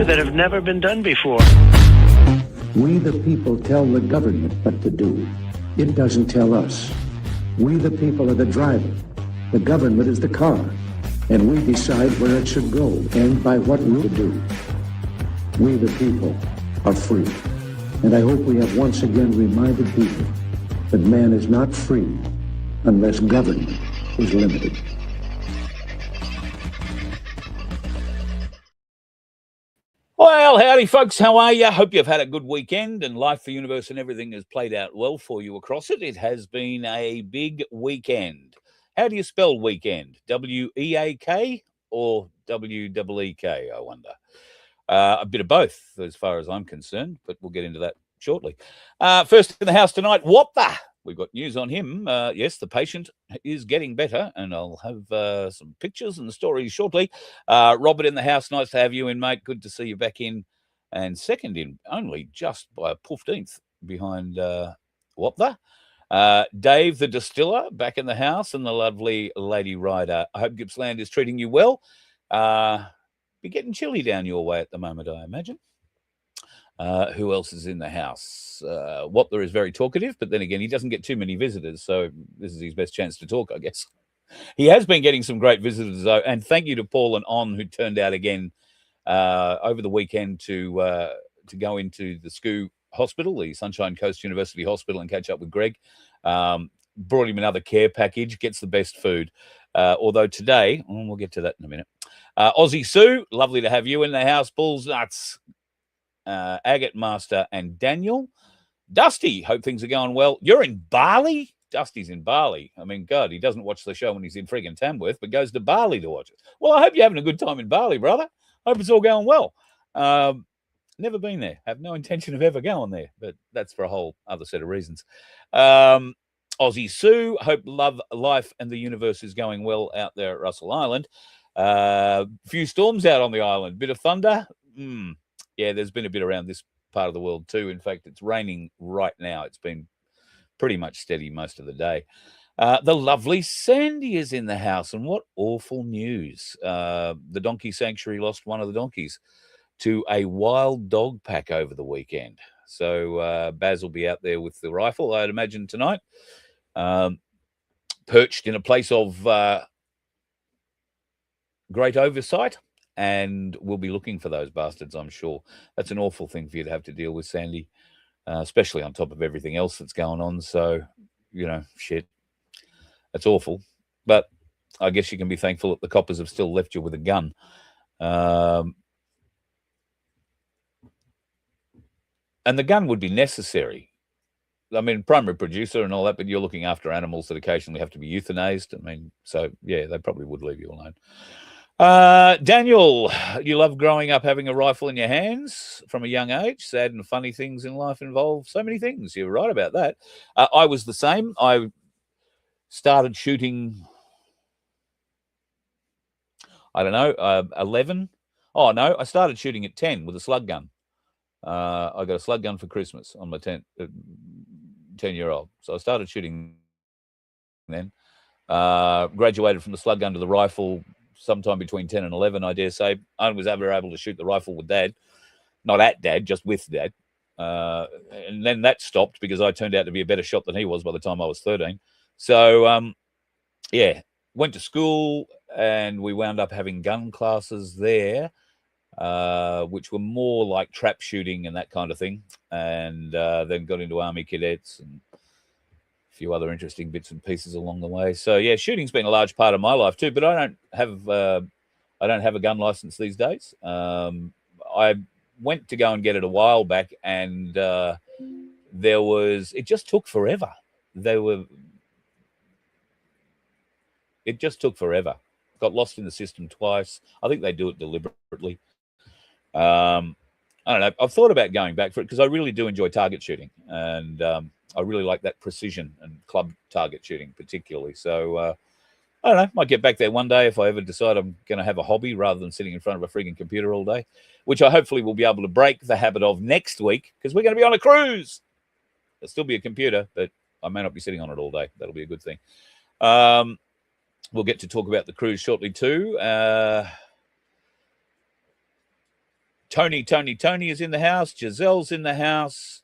that have never been done before. We the people tell the government what to do. It doesn't tell us. We the people are the driver. The government is the car. And we decide where it should go and by what route to do. We the people are free. And I hope we have once again reminded people that man is not free unless government is limited. Well, howdy, folks. How are you? Hope you've had a good weekend and life, the universe, and everything has played out well for you across it. It has been a big weekend. How do you spell weekend? W-E-A-K or W-E-E-K, I wonder? A bit of both, as far as I'm concerned, but we'll get into that shortly. First in the house tonight, Wapta. We've got news on him. Yes, the patient is getting better, and I'll have some pictures and stories shortly. Robert in the house, nice to have you in, mate. Good to see you back in. And second in, only just by a 15th behind Wapta. Dave, the distiller, back in the house, and the lovely Lady Ryder. I hope Gippsland is treating you well. Be getting chilly down your way at the moment, I imagine. Who else is in the house? Wapler is very talkative, but then again, he doesn't get too many visitors, so this is his best chance to talk, I guess. He has been getting some great visitors, though, and thank you to Paul and On, who turned out again over the weekend to go into the SCU hospital, the Sunshine Coast University Hospital, and catch up with Greg. Brought him another care package, gets the best food. Although today, we'll get to that in a minute. Aussie Sue, lovely to have you in the house. Bulls Nuts, Agate Master, and Daniel. Dusty, hope things are going well. You're in Bali? Dusty's in Bali. I mean, God, he doesn't watch the show when he's in friggin' Tamworth, but goes to Bali to watch it. Well, I hope you're having a good time in Bali, brother. Hope it's all going well. Never been there. Have no intention of ever going there, but that's for a whole other set of reasons. Aussie Sue, hope love, life, and the universe is going well out there at Russell Island. Few storms out on the island. Bit of thunder. Yeah, there's been a bit around this part of the world too. In fact, it's raining right now. It's been pretty much steady most of the day. The lovely Sandy is in the house, and what awful news. The donkey sanctuary lost one of the donkeys to a wild dog pack over the weekend. So Baz will be out there with the rifle, I'd imagine, tonight, perched in a place of great oversight, and we'll be looking for those bastards, I'm sure. That's an awful thing for you to have to deal with, Sandy, especially on top of everything else that's going on. So, shit, that's awful. But I guess you can be thankful that the coppers have still left you with a gun. And the gun would be necessary. I mean, primary producer and all that, but you're looking after animals that occasionally have to be euthanized. I mean, so, yeah, they probably would leave you alone. Daniel, you love growing up having a rifle in your hands from a young age. Sad and funny things in life involve so many things. You're right about that. I was the same. I started shooting, I don't know, 11. Oh, no, I started shooting at 10 with a slug gun. I got a slug gun for Christmas on my 10-year-old. So I started shooting then. Graduated from the slug gun to the rifle sometime between 10 and 11, I dare say. I was ever able to shoot the rifle with Dad. Not at Dad, just with Dad. And then that stopped because I turned out to be a better shot than he was by the time I was 13. So, yeah, went to school and we wound up having gun classes there, which were more like trap shooting and that kind of thing. And then got into Army cadets and few other interesting bits and pieces along the way. So yeah, shooting's been a large part of my life too, but I don't have a gun license these days. I went to go and get it a while back, and it just took forever. It just took forever. Got lost in the system twice. I think they do it deliberately. I don't know. I've thought about going back for it because I really do enjoy target shooting, and I really like that precision and club target shooting particularly. So I don't know. Might get back there one day if I ever decide I'm going to have a hobby rather than sitting in front of a frigging computer all day, which I hopefully will be able to break the habit of next week because we're going to be on a cruise. There'll still be a computer, but I may not be sitting on it all day. That'll be a good thing. We'll get to talk about the cruise shortly too. Tony is in the house. Giselle's in the house.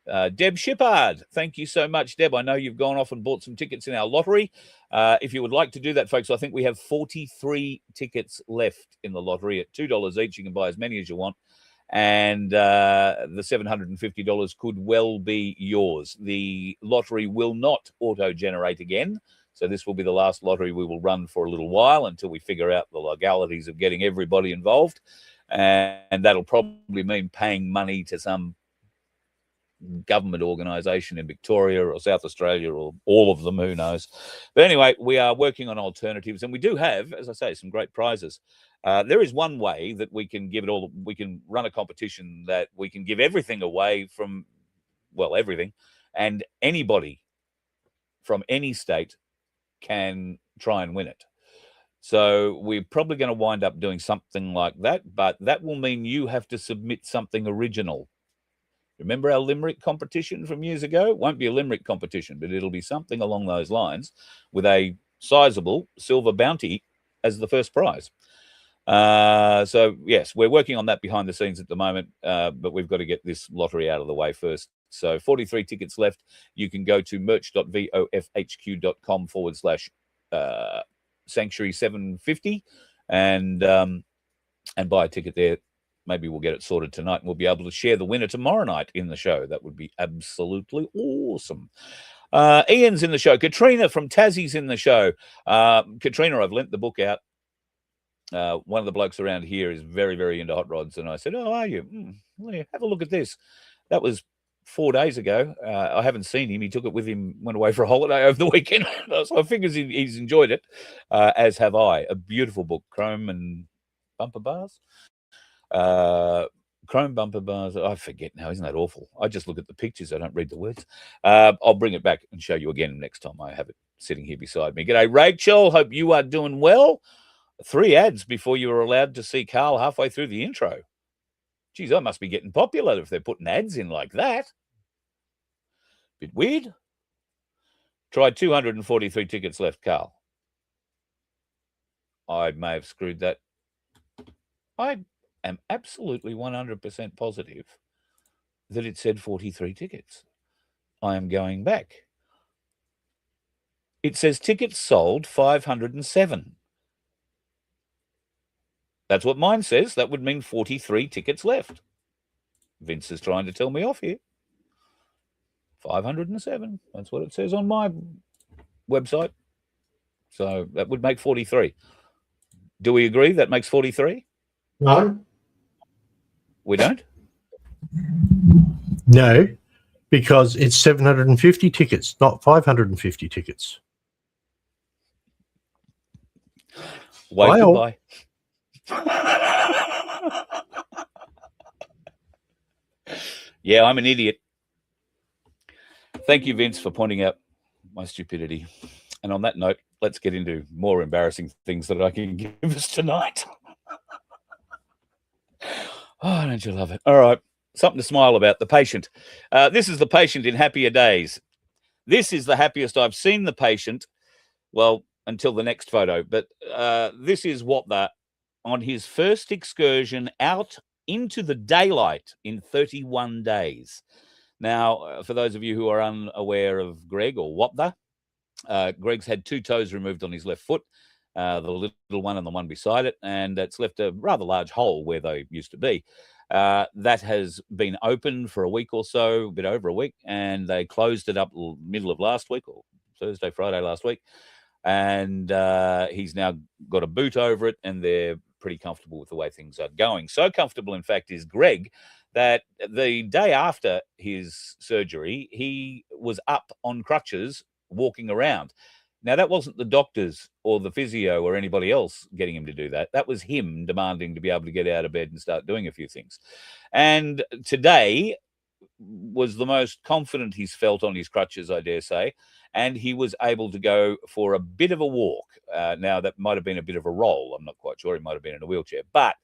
Deb Shippard, thank you so much, Deb. I know you've gone off and bought some tickets in our lottery. If you would like to do that, folks, I think we have 43 tickets left in the lottery at $2 each. You can buy as many as you want. And the $750 could well be yours. The lottery will not auto-generate again. So this will be the last lottery we will run for a little while until we figure out the legalities of getting everybody involved. And that'll probably mean paying money to some government organisation in Victoria or South Australia or all of them, who knows. But anyway, we are working on alternatives, and we do have, as I say, some great prizes. There is one way that we can give it all. We can run a competition that we can give everything away from, well, everything, and anybody from any state can try and win it. So we're probably going to wind up doing something like that, but that will mean you have to submit something original. Remember our limerick competition from years ago? It won't be a limerick competition, but it'll be something along those lines with a sizable silver bounty as the first prize. So, yes, we're working on that behind the scenes at the moment, but we've got to get this lottery out of the way first. So 43 tickets left. You can go to merch.vofhq.com/Sanctuary 750 and buy a ticket there. Maybe we'll get it sorted tonight and we'll be able to share the winner tomorrow night in the show. That would be absolutely awesome. Ian's in the show. Katrina from Tassie's in the show. Katrina, I've lent the book out. One of the blokes around here is very, very into hot rods. And I said, oh, are you? Well, have a look at this. That was 4 days ago. I haven't seen him. He took it with him, went away for a holiday over the weekend. So I figure he's enjoyed it, as have I. A beautiful book, Chrome and Bumper Bars. Chrome bumper bars. I forget now. Isn't that awful? I just look at the pictures. I don't read the words. I'll bring it back and show you again next time I have it sitting here beside me. G'day, Rachel. Hope you are doing well. 3 ads before you were allowed to see Carl halfway through the intro. Geez, I must be getting popular if they're putting ads in like that. Bit weird. Tried 243 tickets left, Carl. I may have screwed that. I am absolutely 100% positive that it said 43 tickets. I am going back. It says tickets sold 507. That's what mine says. That would mean 43 tickets left. Vince is trying to tell me off here. 507. That's what it says on my website. So that would make 43. Do we agree that makes 43? No. We don't? No, because it's 750 tickets, not 550 tickets. Wave goodbye. Yeah, I'm an idiot. Thank you, Vince, for pointing out my stupidity. And on that note, let's get into more embarrassing things that I can give us tonight. Oh, don't you love it? All right. Something to smile about. The patient. This is the patient in happier days. This is the happiest I've seen the patient, well, until the next photo. But this is what on his first excursion out into the daylight in 31 days. Now, for those of you who are unaware of Greg or what Greg's had 2 toes removed on his left foot. The little one and the one beside it, and it's left a rather large hole where they used to be. That has been open for a week or so, a bit over a week, and they closed it up middle of last week, or Thursday, Friday last week, and he's now got a boot over it, and they're pretty comfortable with the way things are going. So comfortable, in fact, is Greg that the day after his surgery, he was up on crutches walking around. Now, that wasn't the doctors or the physio or anybody else getting him to do that. That was him demanding to be able to get out of bed and start doing a few things. And today was the most confident he's felt on his crutches, I dare say. And he was able to go for a bit of a walk. Now, that might have been a bit of a roll. I'm not quite sure. He might have been in a wheelchair. But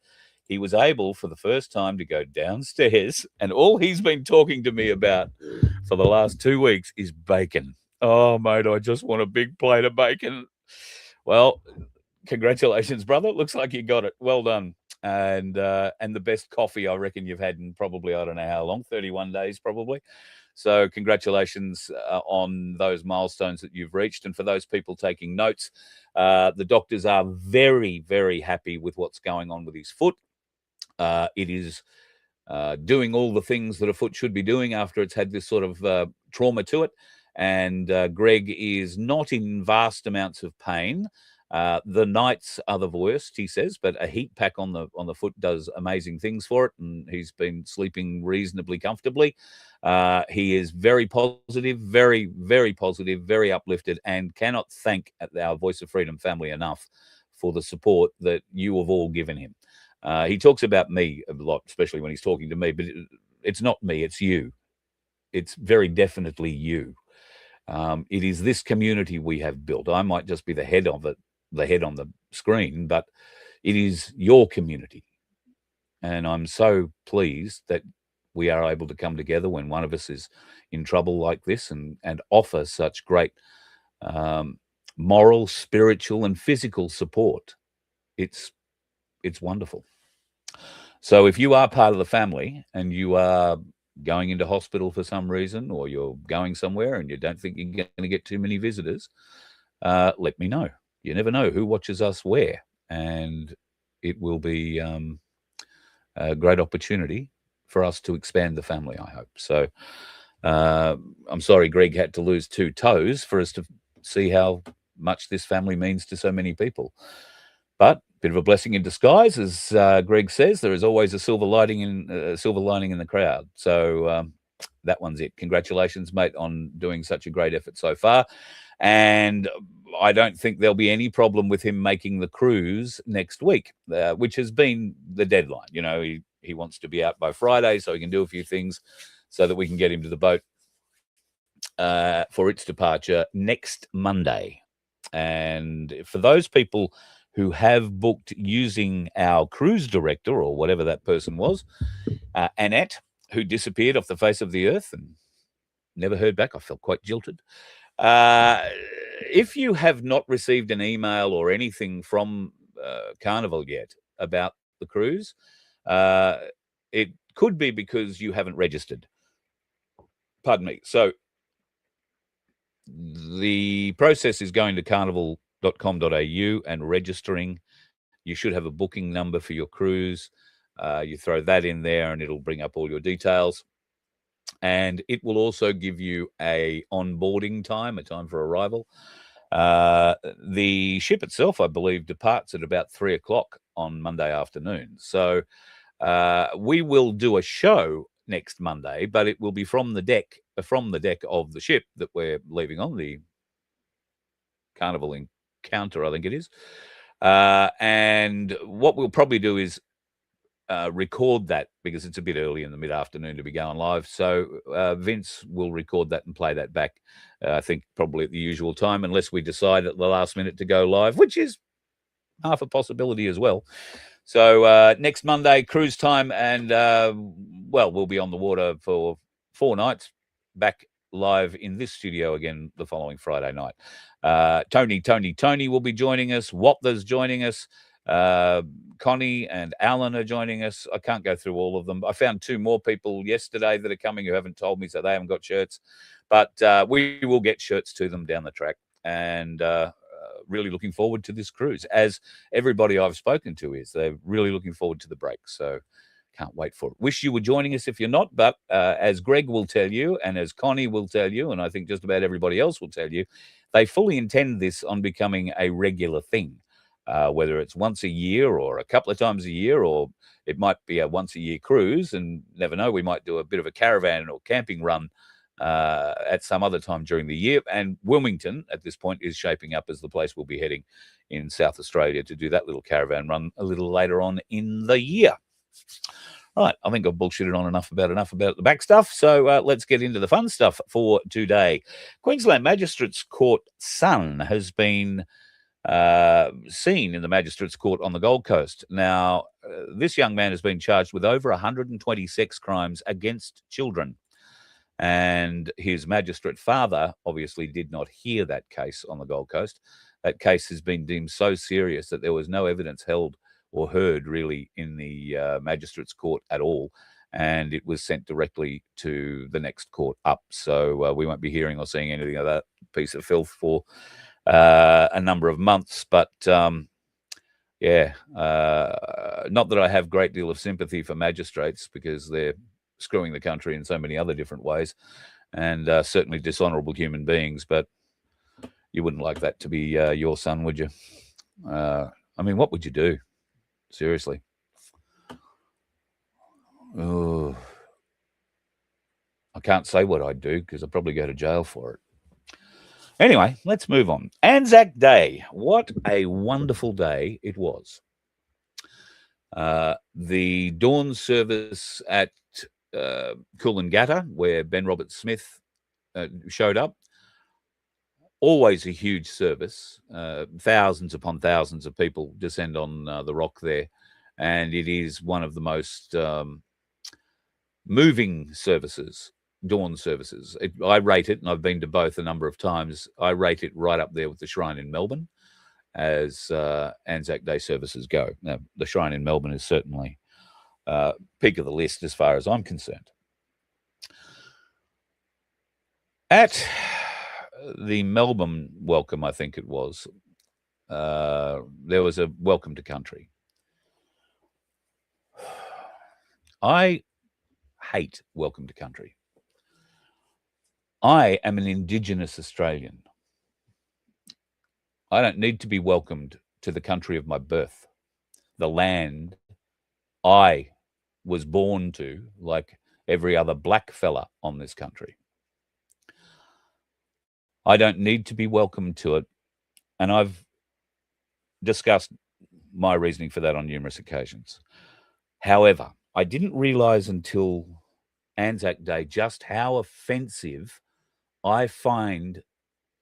he was able, for the first time, to go downstairs. And all he's been talking to me about for the last 2 weeks is bacon. Oh, mate, I just want a big plate of bacon. Well, congratulations, brother. Looks like you got it. Well done. and the best coffee I reckon you've had in probably, I don't know how long, 31 days probably. So congratulations on those milestones that you've reached. And for those people taking notes, the doctors are very, very happy with what's going on with his foot. It is doing all the things that a foot should be doing after it's had this sort of trauma to it. And Greg is not in vast amounts of pain. The nights are the worst, he says, but a heat pack on the foot does amazing things for it, and he's been sleeping reasonably comfortably. He is very positive, very, very positive, very uplifted, and cannot thank our Voice of Freedom family enough for the support that you have all given him. He talks about me a lot, especially when he's talking to me, but it's not me, it's you. It's very definitely you. It is this community we have built. I might just be the head of it, the head on the screen, but it is your community. And I'm so pleased that we are able to come together when one of us is in trouble like this and offer such great moral, spiritual, and physical support. It's wonderful. So if you are part of the family and you are going into hospital for some reason, or you're going somewhere and you don't think you're going to get too many visitors, let me know. You never know who watches us where, and it will be a great opportunity for us to expand the family, I hope. So I'm sorry Greg had to lose 2 toes for us to see how much this family means to so many people. But a bit of a blessing in disguise, as Greg says. There is always a silver lining in the crowd. So that one's it. Congratulations, mate, on doing such a great effort so far. And I don't think there'll be any problem with him making the cruise next week, which has been the deadline. You know, he wants to be out by Friday so he can do a few things so that we can get him to the boat for its departure next Monday. And for those people who have booked using our cruise director, or whatever that person was, Annette, who disappeared off the face of the earth and never heard back. I felt quite jilted. If you have not received an email or anything from Carnival yet about the cruise, it could be because you haven't registered. Pardon me. So the process is going to carnival.com.au and registering. You should have a booking number for your cruise. You throw that in there and it'll bring up all your details. And it will also give you a onboarding time, a time for arrival. The ship itself, I believe, departs at about 3 o'clock on Monday afternoon. So we will do a show next Monday, but it will be from the deck of the ship that we're leaving on, the Carnival Encounter, I think it is. And what we'll probably do is record that, because it's a bit early in the mid-afternoon to be going live. So Vince will record that and play that back, I think probably at the usual time, unless we decide at the last minute to go live, which is half a possibility as well. So next Monday, cruise time, and we'll be on the water for 4 nights, back live in this studio again the following Friday night. Tony will be joining us. Wapler's joining us. Connie and Alan are joining us. I can't go through all of them. I found 2 more people yesterday that are coming who haven't told me, so they haven't got shirts. But we will get shirts to them down the track. And really looking forward to this cruise, as everybody I've spoken to is. They're really looking forward to the break. So can't wait for it. Wish you were joining us if you're not, but as Greg will tell you, and as Connie will tell you, and I think just about everybody else will tell you, they fully intend this on becoming a regular thing, whether it's once a year or a couple of times a year, or it might be a once-a-year cruise, and never know, we might do a bit of a caravan or camping run at some other time during the year. And Wilmington at this point is shaping up as the place we'll be heading in South Australia to do that little caravan run a little later on in the year. Right, I think I've bullshitted on enough about the back stuff. So let's get into the fun stuff for today. Queensland Magistrates Court son has been seen in the Magistrates Court on the Gold Coast. Now, this young man has been charged with over 120 sex crimes against children. And his magistrate father obviously did not hear that case on the Gold Coast. That case has been deemed so serious that there was no evidence held or heard really in the magistrate's court at all. And it was sent directly to the next court up. So we won't be hearing or seeing anything of that piece of filth for a number of months. But yeah, not that I have a great deal of sympathy for magistrates, because they're screwing the country in so many other different ways, and certainly dishonourable human beings. But you wouldn't like that to be your son, would you? I mean, what would you do? Seriously. Oh, I can't say what I'd do, because I'd probably go to jail for it. Anyway, let's move on. ANZAC Day. What a wonderful day it was. The dawn service at Coolangatta, where Ben Roberts-Smith showed up, always a huge service. Thousands upon thousands of people descend on the rock there, and it is one of the most moving services, dawn services. I rate it, and I've been to both a number of times, I rate it right up there with the Shrine in Melbourne as ANZAC Day services go. Now, the Shrine in Melbourne is certainly peak of the list as far as I'm concerned. At the Melbourne welcome, I think it was, there was a welcome to country. I hate welcome to country. I am an Indigenous Australian. I don't need to be welcomed to the country of my birth, the land I was born to, like every other black fella on this country. I don't need to be welcomed to it, and I've discussed my reasoning for that on numerous occasions. However, I didn't realise until ANZAC Day just how offensive I find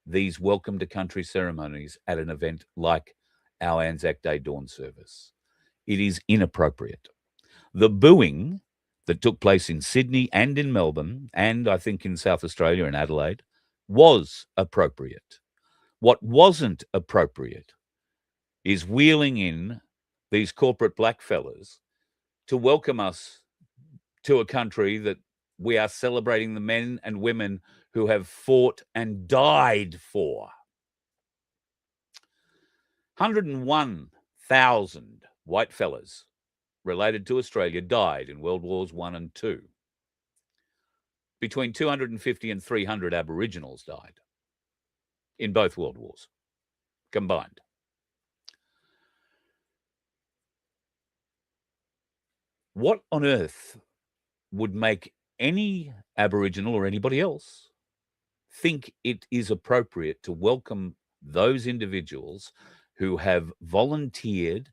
these welcome to country ceremonies at an event like our ANZAC Day dawn service. It is inappropriate. The booing that took place in Sydney and in Melbourne, and I think in South Australia and Adelaide, was appropriate. What wasn't appropriate is wheeling in these corporate blackfellas to welcome us to a country that we are celebrating the men and women who have fought and died for. 101,000 white fellas related to Australia died in World Wars I and II. Between 250 and 300 Aboriginals died in both World Wars combined. What on earth would make any Aboriginal or anybody else think it is appropriate to welcome those individuals who have volunteered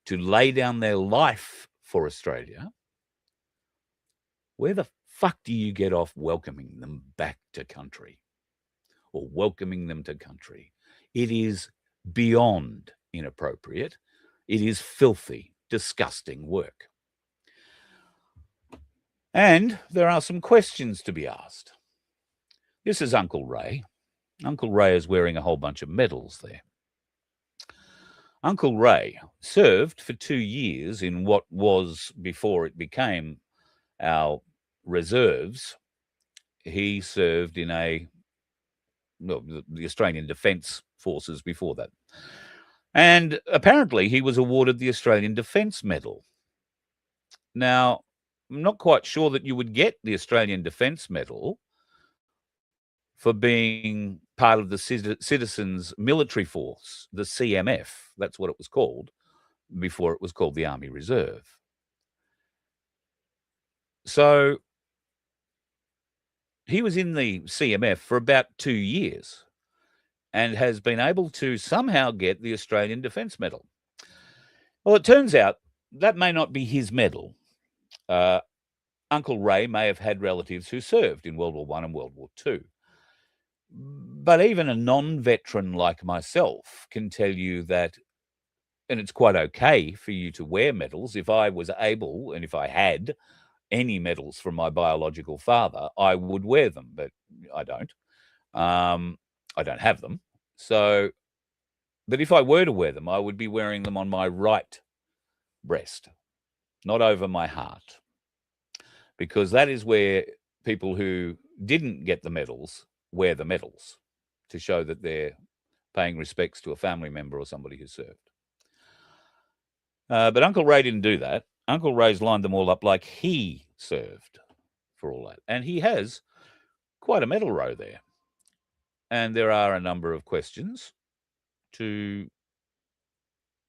to lay down their life for Australia? Where the fuck do you get off welcoming them back to country or welcoming them to country? It is beyond inappropriate. It is filthy, disgusting work. And there are some questions to be asked. This is Uncle Ray. Uncle Ray is wearing a whole bunch of medals there. Uncle Ray served for 2 years in what was, before it became our reserves, he served in the Australian Defence Forces before that. And apparently he was awarded the Australian Defence Medal. Now, I'm not quite sure that you would get the Australian Defence Medal for being part of the Citizens Military Force, the CMF. That's what it was called before it was called the Army Reserve. So he was in the CMF for about 2 years and has been able to somehow get the Australian Defence Medal. Well, it turns out that may not be his medal. Uncle Ray may have had relatives who served in World War I and World War II. But even a non-veteran like myself can tell you that, and it's quite okay for you to wear medals. If I was able, and if I had any medals from my biological father, I would wear them, but I don't. I don't have them. So, but if I were to wear them, I would be wearing them on my right breast, not over my heart, because that is where people who didn't get the medals wear the medals to show that they're paying respects to a family member or somebody who served. But Uncle Ray didn't do that. Uncle Ray's lined them all up like he served for all that. And he has quite a medal row there. And there are a number of questions to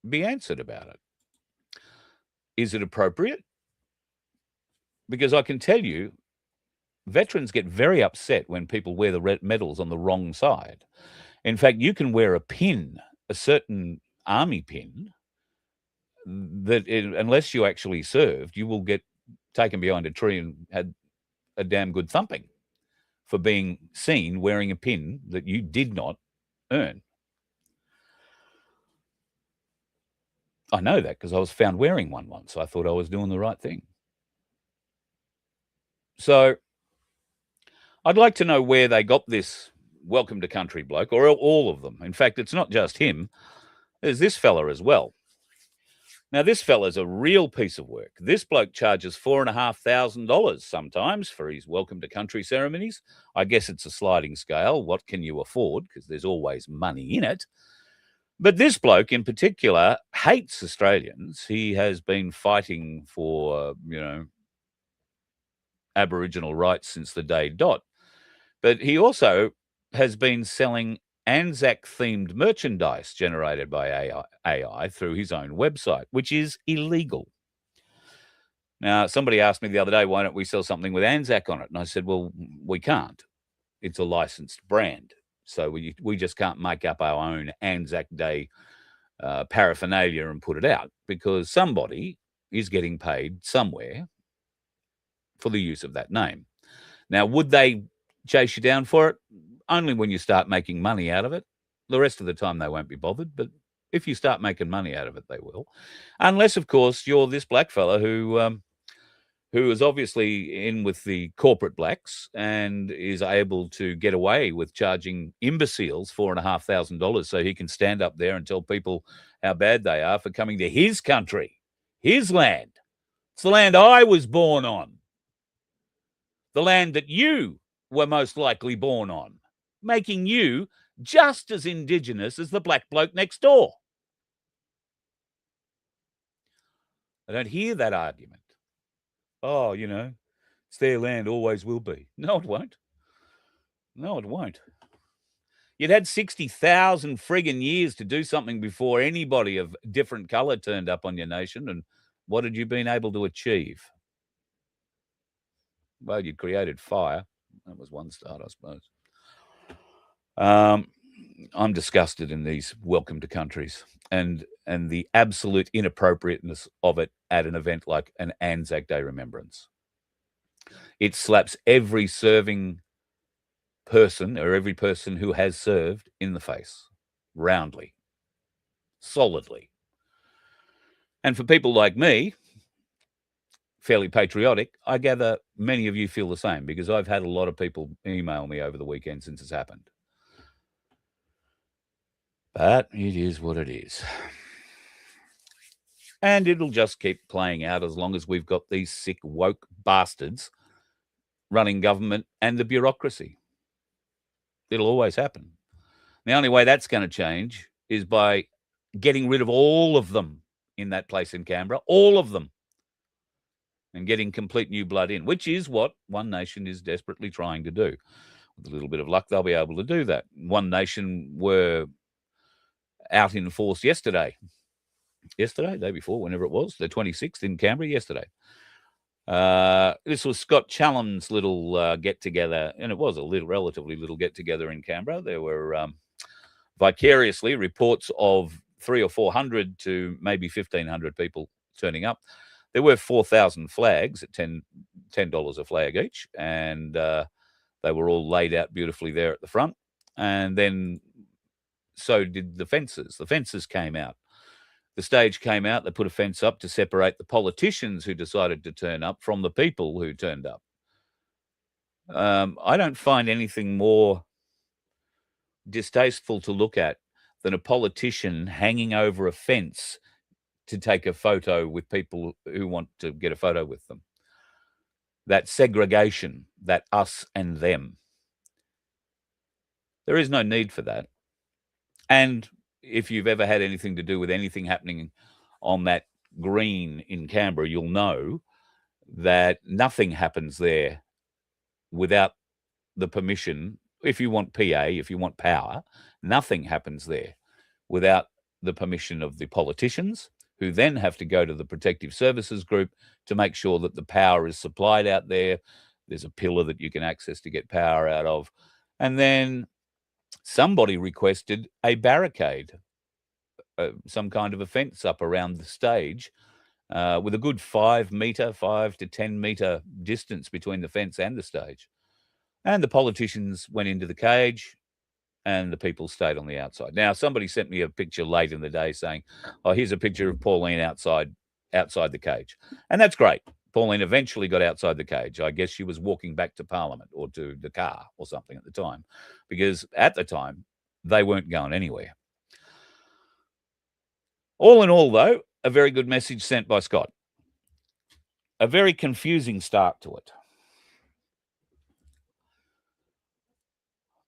be answered about it. Is it appropriate? Because I can tell you, veterans get very upset when people wear the medals on the wrong side. In fact, you can wear a pin, a certain army pin, that unless you actually served, you will get taken behind a tree and had a damn good thumping for being seen wearing a pin that you did not earn. I know that because I was found wearing one once. So I thought I was doing the right thing. So I'd like to know where they got this welcome to country bloke, or all of them. In fact, it's not just him. There's this fella as well. Now, this fella's a real piece of work. This bloke charges $4,500 sometimes for his welcome to country ceremonies. I guess it's a sliding scale. What can you afford? Because there's always money in it. But this bloke in particular hates Australians. He has been fighting for, Aboriginal rights since the day dot. But he also has been selling ANZAC-themed merchandise generated by AI through his own website, which is illegal. Now, somebody asked me the other day, why don't we sell something with ANZAC on it? And I said, well, we can't. It's a licensed brand. So we just can't make up our own ANZAC Day paraphernalia and put it out, because somebody is getting paid somewhere for the use of that name. Now, would they chase you down for it? Only when you start making money out of it. The rest of the time they won't be bothered, but if you start making money out of it, they will. Unless, of course, you're this black fella who is obviously in with the corporate blacks and is able to get away with charging imbeciles $4,500 so he can stand up there and tell people how bad they are for coming to his country, his land. It's the land I was born on. The land that you were most likely born on, making you just as Indigenous as the black bloke next door. I don't hear that argument. Oh, it's their land, always will be. No, it won't. No, it won't. You'd had 60,000 friggin' years to do something before anybody of different colour turned up on your nation, and what had you been able to achieve? Well, you'd created fire. That was one start, I suppose. I'm disgusted in these welcome to countries and the absolute inappropriateness of it at an event like an ANZAC Day remembrance. It slaps every serving person or every person who has served in the face, roundly, solidly. And for people like me, fairly patriotic, I gather many of you feel the same, because I've had a lot of people email me over the weekend since it's happened. But it is what it is. And it'll just keep playing out as long as we've got these sick, woke bastards running government and the bureaucracy. It'll always happen. The only way that's going to change is by getting rid of all of them in that place in Canberra, all of them, and getting complete new blood in, which is what One Nation is desperately trying to do. With a little bit of luck, they'll be able to do that. One Nation were out in force yesterday, day before, whenever it was, the 26th in Canberra yesterday. This was Scott Challam's little get-together, and it was a relatively little get-together in Canberra. There were vicariously reports of 300 or 400 to maybe 1,500 people turning up. There were 4,000 flags at $10 a flag each, and they were all laid out beautifully there at the front. And then so did the fences. The fences came out. The stage came out. They put a fence up to separate the politicians who decided to turn up from the people who turned up. I don't find anything more distasteful to look at than a politician hanging over a fence to take a photo with people who want to get a photo with them. That segregation, that us and them. There is no need for that. And if you've ever had anything to do with anything happening on that green in Canberra, you'll know that nothing happens there without the permission. If you want PA, if you want power, nothing happens there without the permission of the politicians, who then have to go to the Protective Services Group to make sure that the power is supplied out there. There's a pillar that you can access to get power out of. And then somebody requested a barricade, some kind of a fence up around the stage, with a good 5 to 10 meter distance between the fence and the stage. And the politicians went into the cage and the people stayed on the outside. Now, somebody sent me a picture late in the day saying, oh, here's a picture of Pauline outside the cage. And that's great. Pauline eventually got outside the cage. I guess she was walking back to Parliament or to the car or something at the time, because at the time, they weren't going anywhere. All in all, though, a very good message sent by Scott. A very confusing start to it.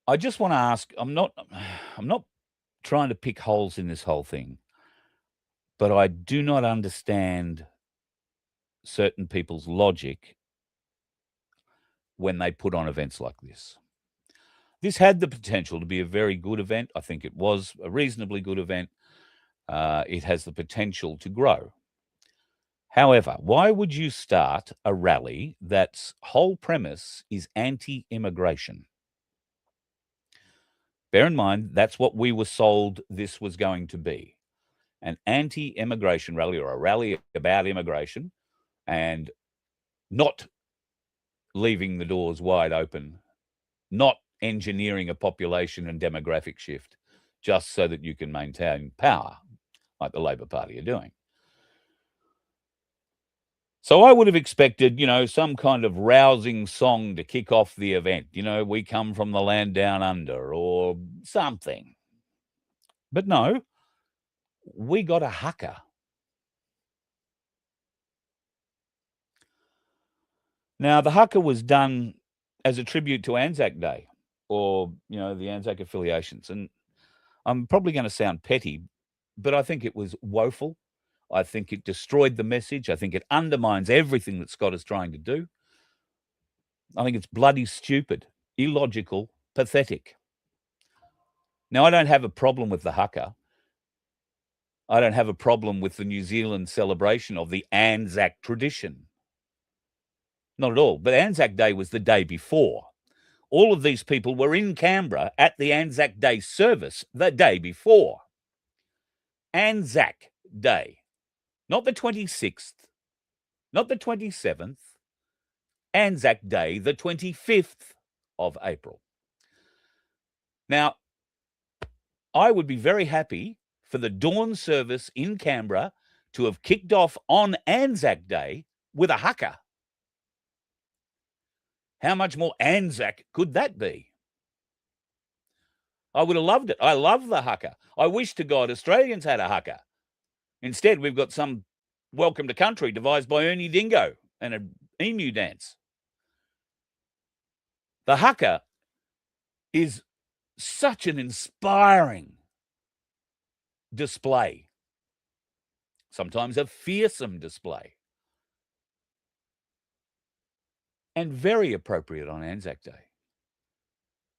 I just want to ask, I'm not trying to pick holes in this whole thing, but I do not understand certain people's logic when they put on events like this. This had the potential to be a very good event. I think it was a reasonably good event. It has the potential to grow. However, why would you start a rally that's whole premise is anti-immigration? Bear in mind, that's what we were sold this was going to be. An anti-immigration rally, or a rally about immigration, and not leaving the doors wide open, not engineering a population and demographic shift just so that you can maintain power, like the Labor Party are doing. So I would have expected, some kind of rousing song to kick off the event. We come from the land down under or something. But no, we got a haka. Now, the haka was done as a tribute to ANZAC Day, or, the ANZAC affiliations. And I'm probably going to sound petty, but I think it was woeful. I think it destroyed the message. I think it undermines everything that Scott is trying to do. I think it's bloody stupid, illogical, pathetic. Now, I don't have a problem with the haka. I don't have a problem with the New Zealand celebration of the ANZAC tradition. Not at all. But ANZAC Day was the day before. All of these people were in Canberra at the ANZAC Day service the day before. ANZAC Day. Not the 26th, not the 27th, ANZAC Day, the 25th of April. Now, I would be very happy for the dawn service in Canberra to have kicked off on ANZAC Day with a haka. How much more ANZAC could that be? I would have loved it. I love the haka. I wish to God Australians had a haka. Instead, we've got some welcome to country devised by Ernie Dingo and an emu dance. The haka is such an inspiring display, sometimes a fearsome display, and very appropriate on ANZAC Day,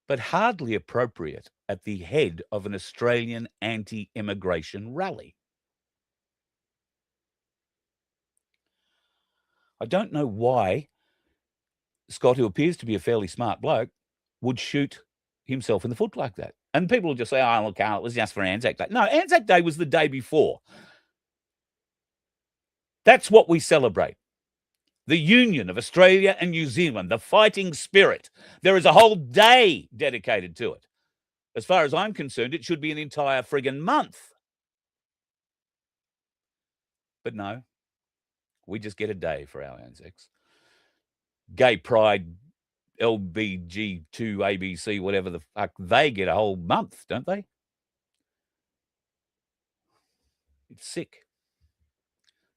but hardly appropriate at the head of an Australian anti-immigration rally. I don't know why Scott, who appears to be a fairly smart bloke, would shoot himself in the foot like that. And people will just say, oh, look, it was just for ANZAC Day. No, ANZAC Day was the day before. That's what we celebrate. The union of Australia and New Zealand, the fighting spirit. There is a whole day dedicated to it. As far as I'm concerned, it should be an entire friggin' month. But no, we just get a day for our ANZACs. Gay Pride, LBG2, ABC, whatever the fuck, they get a whole month, don't they? It's sick.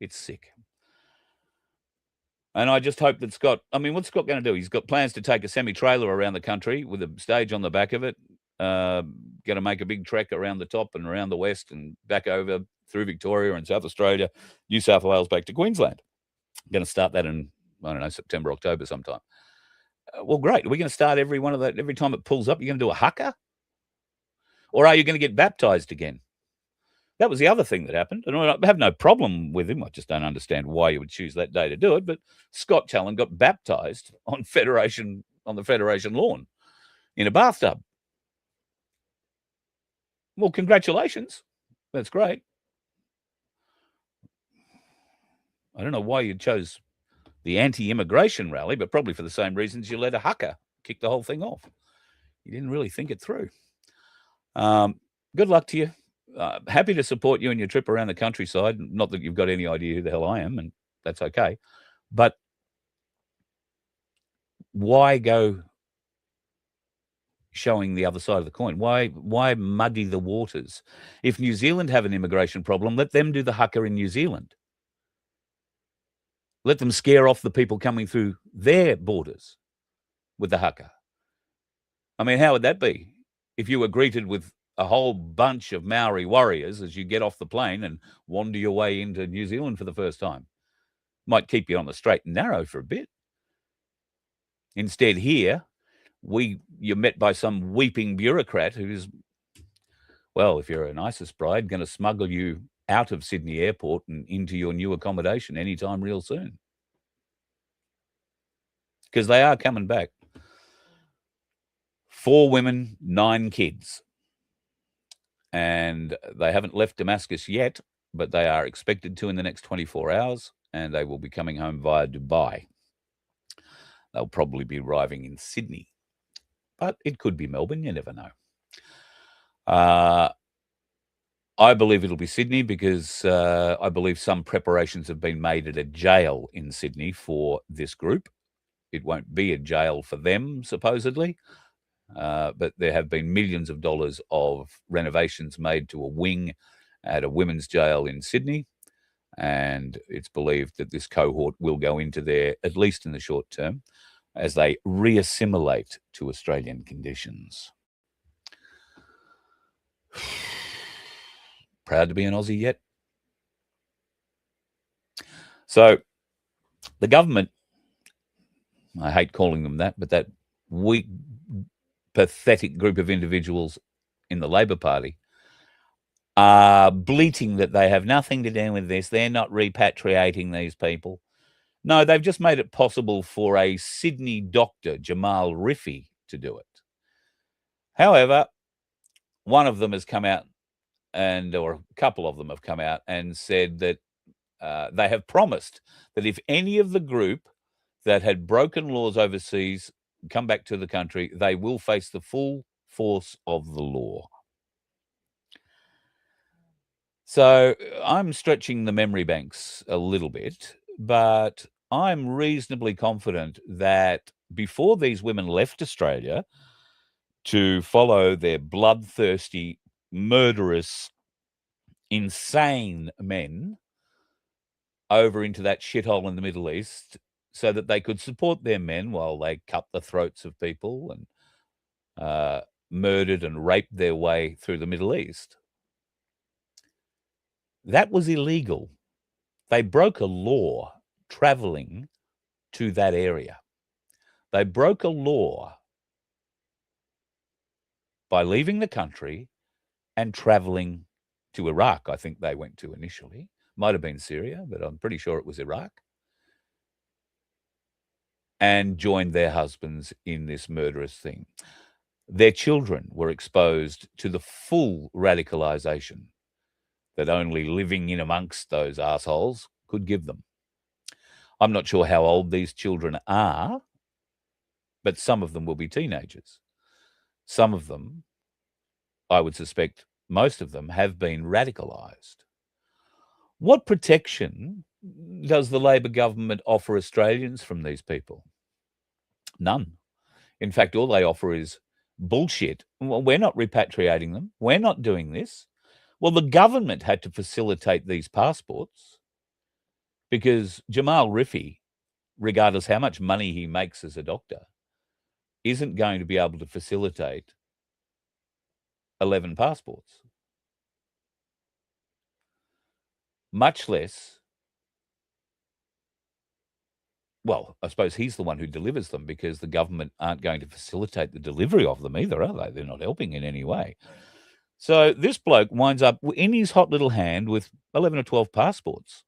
It's sick. And I just hope that Scott, I mean, what's Scott going to do? He's got plans to take a semi-trailer around the country with a stage on the back of it, going to make a big trek around the top and around the west and back over through Victoria and South Australia, New South Wales, back to Queensland. Going to start that in, I don't know, September, October sometime. Well, great. Are we going to start every one of that? Every time it pulls up, you're going to do a haka? Or are you going to get baptized again? That was the other thing that happened. And I have no problem with him. I just don't understand why you would choose that day to do it. But Scott Talon got baptized on the Federation lawn in a bathtub. Well, congratulations. That's great. I don't know why you chose the anti-immigration rally, but probably for the same reasons you let a haka kick the whole thing off. You didn't really think it through. Good luck to you. Happy to support you in your trip around the countryside. Not that you've got any idea who the hell I am, and that's okay. But why go showing the other side of the coin? Why muddy the waters? If New Zealand have an immigration problem, let them do the haka in New Zealand. Let them scare off the people coming through their borders with the haka. I mean, how would that be if you were greeted with a whole bunch of Maori warriors as you get off the plane and wander your way into New Zealand for the first time? Might keep you on the straight and narrow for a bit. Instead, here, you're met by some weeping bureaucrat who's, well, if you're an ISIS bride, going to smuggle you out of Sydney Airport and into your new accommodation anytime real soon. Because they are coming back. 4 women, 9 kids. And they haven't left Damascus yet, but they are expected to in the next 24 hours, and they will be coming home via Dubai. They'll probably be arriving in Sydney, but it could be Melbourne. You never know. I believe it'll be Sydney because I believe some preparations have been made at a jail in Sydney for this group. It won't be a jail for them, supposedly. But there have been millions of dollars of renovations made to a wing at a women's jail in Sydney. And it's believed that this cohort will go into there, at least in the short term, as they reassimilate to Australian conditions. Proud to be an Aussie yet? So the government, I hate calling them that, but that weak, pathetic group of individuals in the Labor Party are bleating that they have nothing to do with this. They're not repatriating these people. No, they've just made it possible for a Sydney doctor, Jamal Rifi, to do it. However, one of them has come out or a couple of them have come out and said that they have promised that if any of the group that had broken laws overseas come back to the country, they will face the full force of the law. So I'm stretching the memory banks a little bit, but I'm reasonably confident that before these women left Australia to follow their bloodthirsty, murderous, insane men over into that shithole in the Middle East so that they could support their men while they cut the throats of people and murdered and raped their way through the Middle East. That was illegal. They broke a law traveling to that area. They broke a law by leaving the country and traveling to Iraq. I think they went to initially. Might have been Syria, but I'm pretty sure it was Iraq. And joined their husbands in this murderous thing. Their children were exposed to the full radicalization that only living in amongst those assholes could give them. I'm not sure how old these children are, but some of them will be teenagers. Some of them, I would suspect most of them, have been radicalized. What protection does the Labor government offer Australians from these people? None. In fact, all they offer is bullshit. Well, we're not repatriating them. We're not doing this. Well, the government had to facilitate these passports. because Jamal Rifi, regardless how much money he makes as a doctor, isn't going to be able to facilitate 11 passports, much less. Well, I suppose he's the one who delivers them, because the government aren't going to facilitate the delivery of them either, are they? They're not helping in any way. So this bloke winds up in his hot little hand with 11 or 12 passports,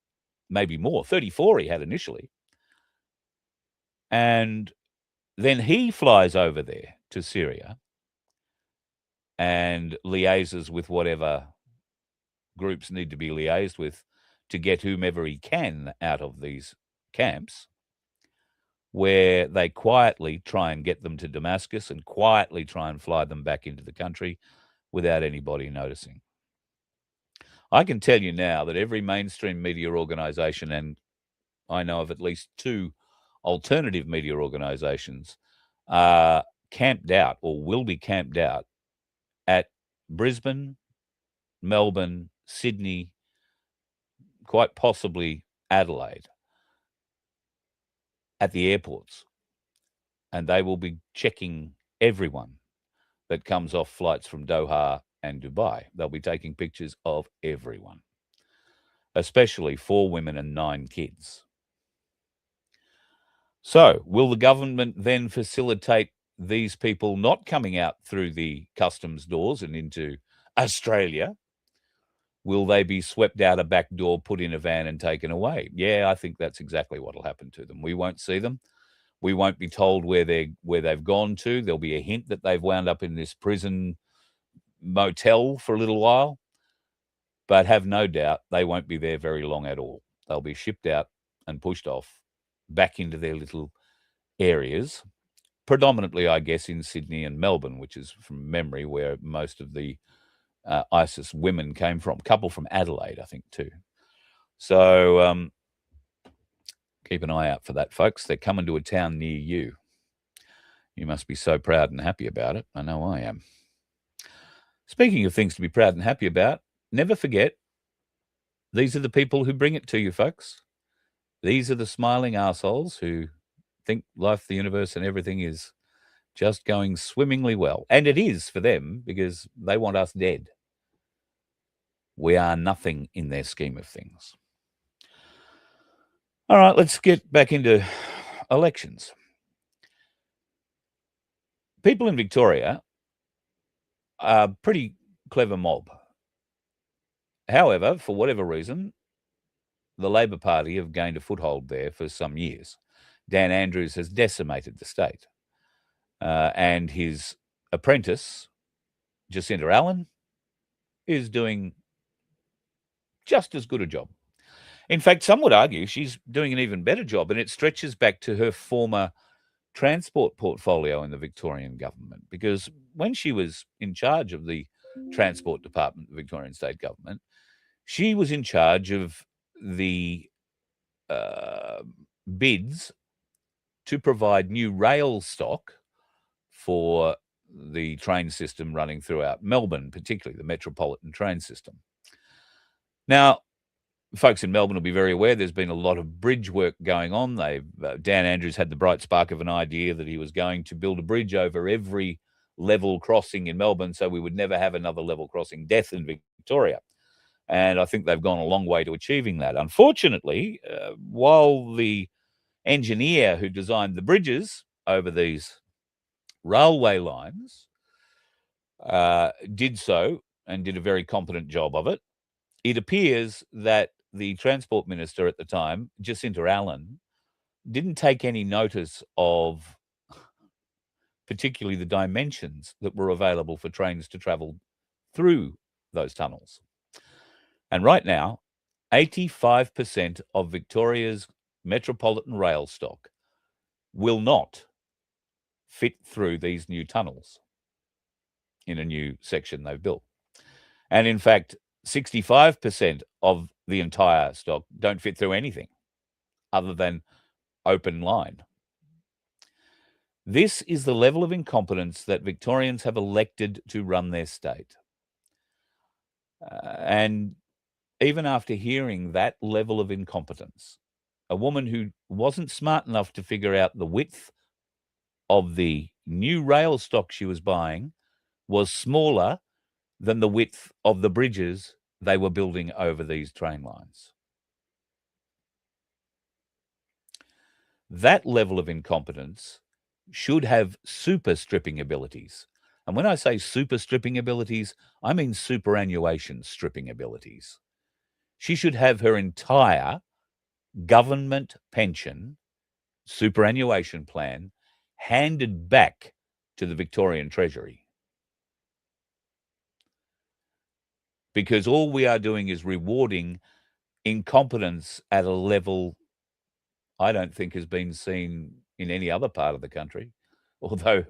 maybe more, 34 he had initially. And then he flies over there to Syria and liaises with whatever groups need to be liaised with to get whomever he can out of these camps, where they quietly try and get them to Damascus and quietly try and fly them back into the country without anybody noticing. I can tell you now that every mainstream media organisation, and I know of at least 2 alternative media organisations, are camped out or will be camped out at Brisbane, Melbourne, Sydney, quite possibly Adelaide, at the airports. And they will be checking everyone that comes off flights from Doha and Dubai. They'll be taking pictures of everyone, especially 4 women and 9 kids. So will the government then facilitate these people not coming out through the customs doors and into Australia? Will they be swept out a back door, put in a van and taken away? Yeah, I think that's exactly what will happen to them. We won't see them. We won't be told where they've gone to. There'll be a hint that they've wound up in this prison motel for a little while, but have no doubt they won't be there very long at all. They'll be shipped out and pushed off back into their little areas, predominantly, I guess, in Sydney and Melbourne, which is, from memory, where most of the ISIS women came from. A couple from Adelaide, I think, too. So keep an eye out for that, folks. They're coming to a town near you. You must be so proud and happy about it. I know I am. Speaking of things to be proud and happy about, never forget, these are the people who bring it to you, folks. These are the smiling arseholes who think life, the universe, and everything is just going swimmingly well. And it is for them, because they want us dead. We are nothing in their scheme of things. All right, let's get back into elections. People in Victoria are a pretty clever mob. However, for whatever reason, the Labor Party have gained a foothold there for some years. Dan Andrews has decimated the state. And his apprentice, Jacinta Allen, is doing just as good a job. In fact, some would argue she's doing an even better job, and it stretches back to her former transport portfolio in the Victorian government, because when she was in charge of the transport department of the Victorian state government, she was in charge of the bids to provide new rail stock for the train system running throughout Melbourne, particularly the metropolitan train system. Now, folks in Melbourne will be very aware there's been a lot of bridge work going on. Dan Andrews had the bright spark of an idea that he was going to build a bridge over every level crossing in Melbourne, so we would never have another level crossing death in Victoria. And I think they've gone a long way to achieving that. Unfortunately, while the engineer who designed the bridges over these railway lines did so and did a very competent job of it, it appears that the Transport Minister at the time, Jacinta Allen, didn't take any notice of particularly the dimensions that were available for trains to travel through those tunnels. And right now, 85% of Victoria's metropolitan rail stock will not fit through these new tunnels in a new section they've built. And in fact, 65% of the entire stock don't fit through anything other than open line. This is the level of incompetence that Victorians have elected to run their state. And even after hearing that level of incompetence, a woman who wasn't smart enough to figure out the width of the new rail stock she was buying was smaller than the width of the bridges they were building over these train lines. That level of incompetence should have super stripping abilities. And when I say super stripping abilities, I mean superannuation stripping abilities. She should have her entire government pension superannuation plan handed back to the Victorian Treasury. Because all we are doing is rewarding incompetence at a level I don't think has been seen in any other part of the country, although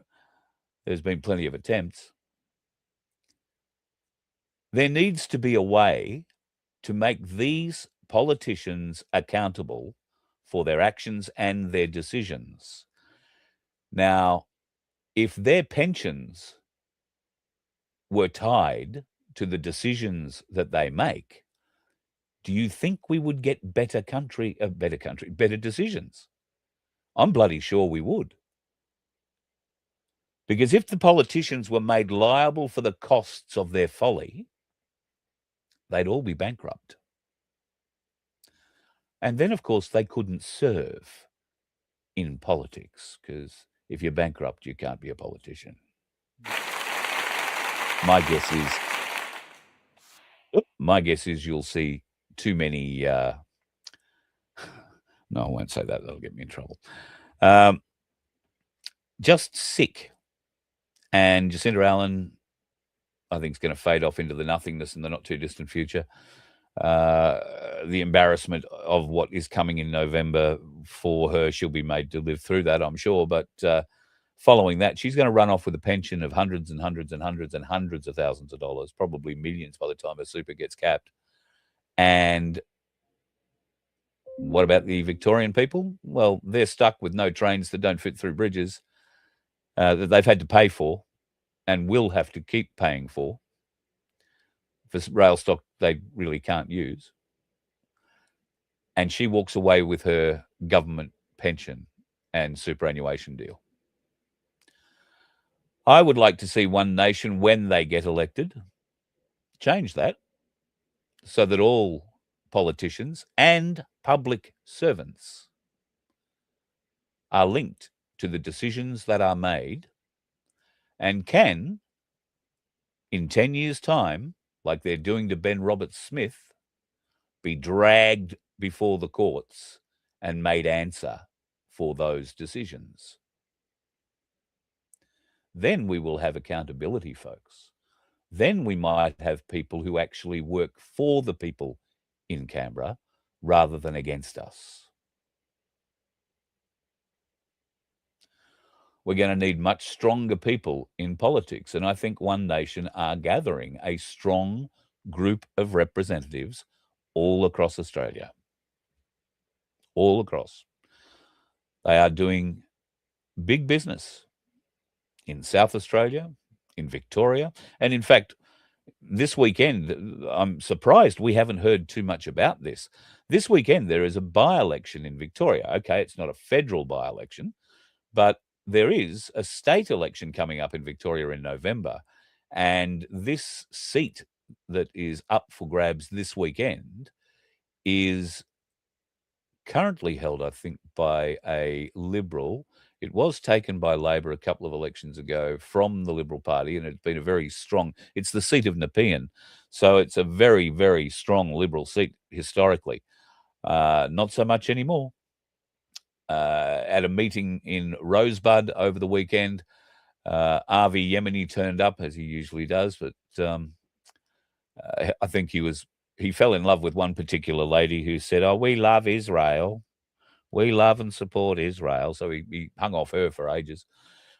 there's been plenty of attempts. There needs to be a way to make these politicians accountable for their actions and their decisions. Now, if their pensions were tied to the decisions that they make, do you think we would get better decisions? I'm bloody sure we would. Because if the politicians were made liable for the costs of their folly, they'd all be bankrupt. And then, of course, they couldn't serve in politics, because if you're bankrupt, you can't be a politician. My guess is you'll see too many... no, I won't say that. That'll get me in trouble. Just sick. And Jacinda Allen, I think, is going to fade off into the nothingness in the not-too-distant future. The embarrassment of what is coming in November for her, she'll be made to live through that, I'm sure. But following that, she's going to run off with a pension of hundreds and hundreds and hundreds and hundreds of thousands of dollars, probably millions by the time her super gets capped. And what about the Victorian people? Well, they're stuck with no trains that don't fit through bridges that they've had to pay for and will have to keep paying for rail stock they really can't use. And she walks away with her government pension and superannuation deal. I would like to see One Nation, when they get elected, change that so that all politicians and public servants are linked to the decisions that are made and can, in 10 years' time, like they're doing to Ben Roberts-Smith, be dragged before the courts and made answer for those decisions. Then we will have accountability, folks. Then we might have people who actually work for the people in Canberra rather than against us. We're going to need much stronger people in politics. And I think One Nation are gathering a strong group of representatives all across Australia. All across. They are doing big business in South Australia, in Victoria. And in fact, this weekend, I'm surprised we haven't heard too much about this. This weekend, there is a by-election in Victoria. Okay, it's not a federal by-election, but there is a state election coming up in Victoria in November. And this seat that is up for grabs this weekend is currently held, I think, by a Liberal. It was taken by Labor a couple of elections ago from the Liberal Party, and it's been a very strong... It's the seat of Nepean, so it's a very, very strong Liberal seat historically. Not so much anymore. At a meeting in Rosebud over the weekend, Avi Yemeni turned up, as he usually does, but I think he fell in love with one particular lady who said, "Oh, we love Israel. We love and support Israel." So he hung off her for ages.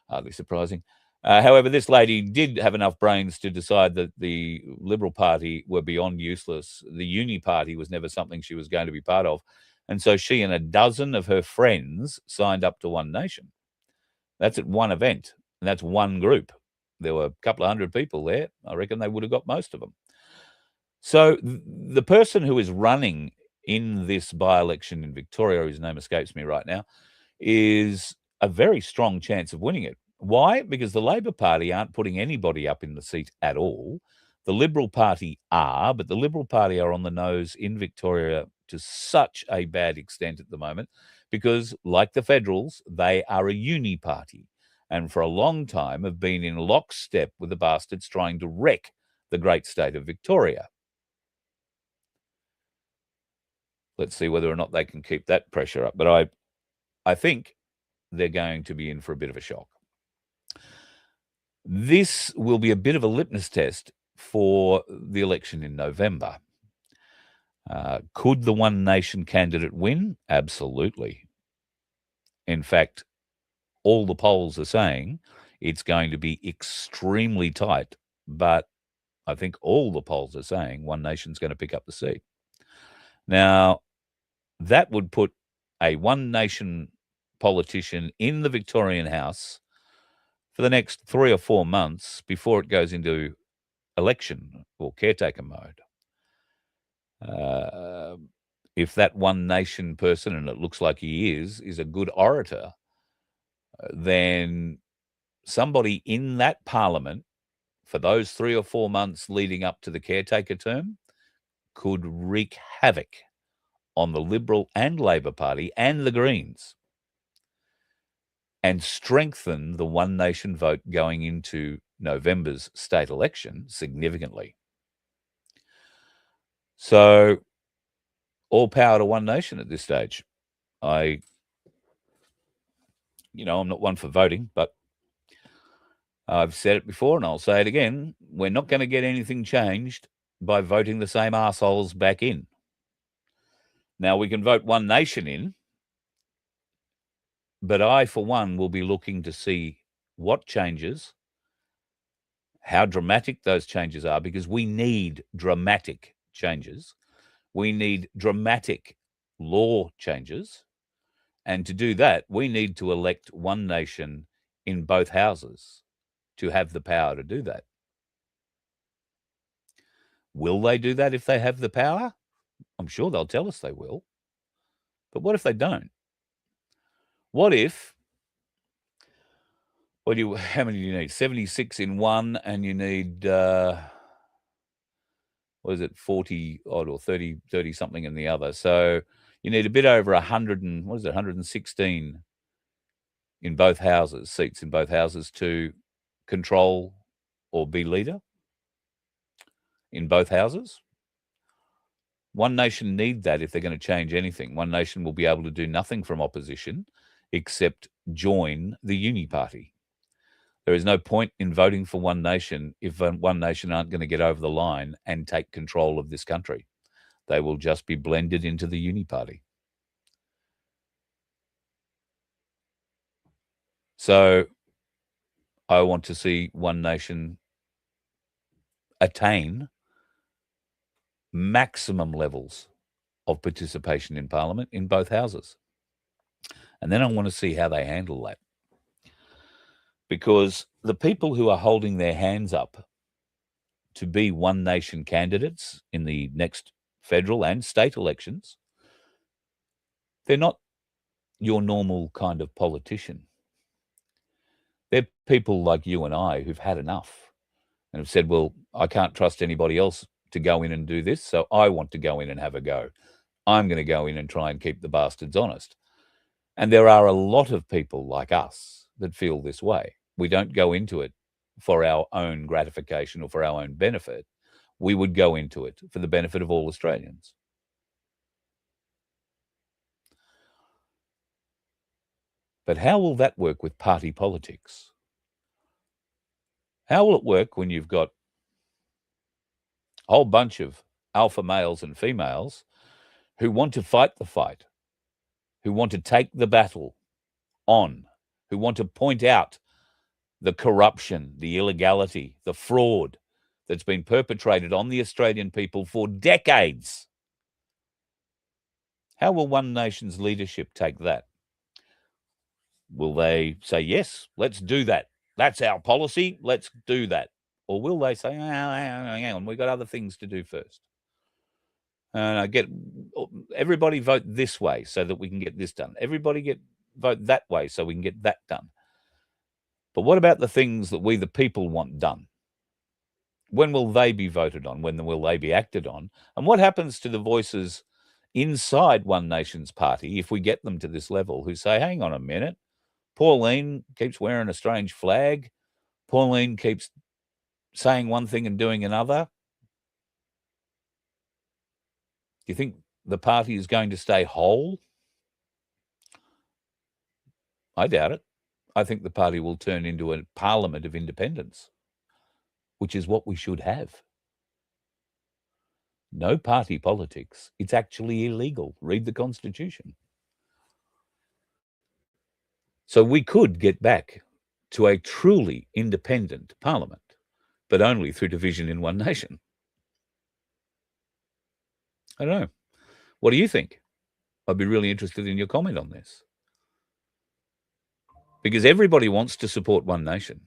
Hardly surprising. However, this lady did have enough brains to decide that the Liberal Party were beyond useless. The Uni Party was never something she was going to be part of. And so she and a dozen of her friends signed up to One Nation. That's at one event, and that's one group. There were a couple of hundred people there. I reckon they would have got most of them. So the person who is running in this by-election in Victoria, whose name escapes me right now, is a very strong chance of winning it. Why? Because the Labor Party aren't putting anybody up in the seat at all. The Liberal Party are, but the Liberal Party are on the nose in Victoria to such a bad extent at the moment because, like the Federals, they are a uni party and for a long time have been in lockstep with the bastards trying to wreck the great state of Victoria. Let's see whether or not they can keep that pressure up. But I think they're going to be in for a bit of a shock. This will be a bit of a litmus test for the election in November. Could the One Nation candidate win? Absolutely. In fact, all the polls are saying it's going to be extremely tight, but I think all the polls are saying One Nation's going to pick up the seat. Now, that would put a One Nation politician in the Victorian House for the next 3 or 4 months before it goes into election or caretaker mode. If that One Nation person, and it looks like he is a good orator, then somebody in that parliament for those 3 or 4 months leading up to the caretaker term could wreak havoc on the Liberal and Labor Party and the Greens and strengthen the One Nation vote going into November's state election significantly. So all power to One Nation at this stage. I'm not one for voting, but I've said it before and I'll say it again. We're not going to get anything changed by voting the same arseholes back in. Now, we can vote One Nation in, but I, for one, will be looking to see what changes, how dramatic those changes are, because we need dramatic changes. We need dramatic law changes. And to do that, we need to elect One Nation in both houses to have the power to do that. Will they do that if they have the power? I'm sure they'll tell us they will. But what if they don't? What if, how many do you need? 76 in one, and you need, 40 odd or 30 something in the other. So you need a bit over 116 in both houses, seats in both houses to control or be leader in both houses. One Nation need that if they're going to change anything. One Nation will be able to do nothing from opposition except join the uni party. There is no point in voting for One Nation if One Nation aren't going to get over the line and take control of this country. They will just be blended into the uni party. So I want to see One Nation attain maximum levels of participation in Parliament in both houses. And then I want to see how they handle that. Because the people who are holding their hands up to be One Nation candidates in the next federal and state elections, they're not your normal kind of politician. They're people like you and I who've had enough and have said, well, I can't trust anybody else to go in and do this, so I want to go in and have a go. I'm going to go in and try and keep the bastards honest. And there are a lot of people like us that feel this way. We don't go into it for our own gratification or for our own benefit. We would go into it for the benefit of all Australians. But how will that work with party politics? How will it work when you've got a whole bunch of alpha males and females who want to fight the fight, who want to take the battle on, who want to point out the corruption, the illegality, the fraud that's been perpetrated on the Australian people for decades? How will One Nation's leadership take that? Will they say, yes, let's do that. That's our policy. Let's do that. Or will they say, hang on, we've got other things to do first? Get everybody vote this way so that we can get this done. Everybody vote that way so we can get that done. But what about the things that we, the people, want done? When will they be voted on? When will they be acted on? And what happens to the voices inside One Nation's party if we get them to this level who say, hang on a minute, Pauline keeps wearing a strange flag. Pauline keeps saying one thing and doing another. Do you think the party is going to stay whole? I doubt it. I think the party will turn into a parliament of independence, which is what we should have. No party politics. It's actually illegal. Read the Constitution. So we could get back to a truly independent parliament, but only through division in One Nation. I don't know. What do you think? I'd be really interested in your comment on this. Because everybody wants to support One Nation.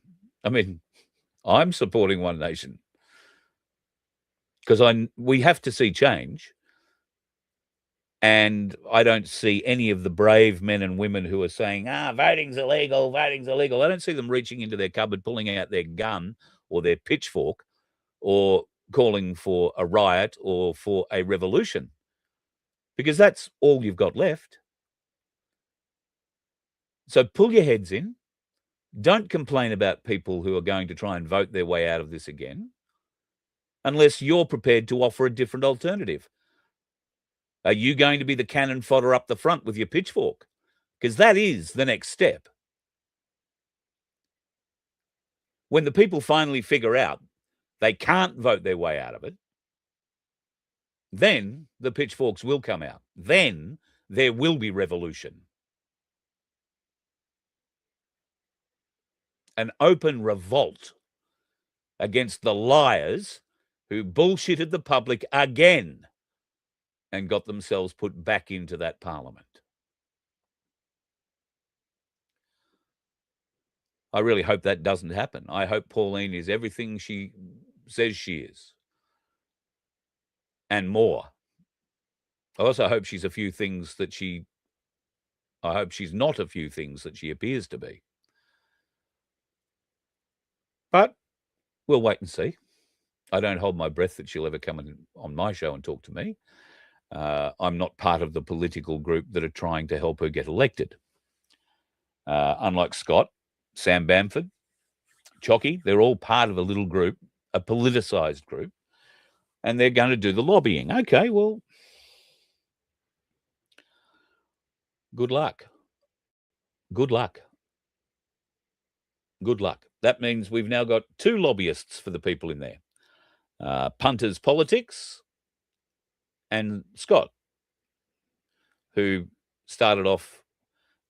I mean, I'm supporting One Nation because we have to see change. And I don't see any of the brave men and women who are saying, voting's illegal, voting's illegal. I don't see them reaching into their cupboard, pulling out their gun or their pitchfork or calling for a riot or for a revolution, because that's all you've got left. So pull your heads in. Don't complain about people who are going to try and vote their way out of this again, unless you're prepared to offer a different alternative. Are you going to be the cannon fodder up the front with your pitchfork? Because that is the next step. When the people finally figure out they can't vote their way out of it, then the pitchforks will come out. Then there will be revolution. An open revolt against the liars who bullshitted the public again and got themselves put back into that parliament. I really hope that doesn't happen. I hope Pauline is everything she says she is and more. I also hope she's a few things that I hope she's not a few things that she appears to be. But we'll wait and see. I don't hold my breath that she'll ever come on my show and talk to me. I'm not part of the political group that are trying to help her get elected. Unlike Scott, Sam Bamford, Chocky, they're all part of a little group, a politicised group, and they're going to do the lobbying. Okay, well, good luck. Good luck. Good luck. That means we've now got two lobbyists for the people in there. Punters Politics and Scott, who started off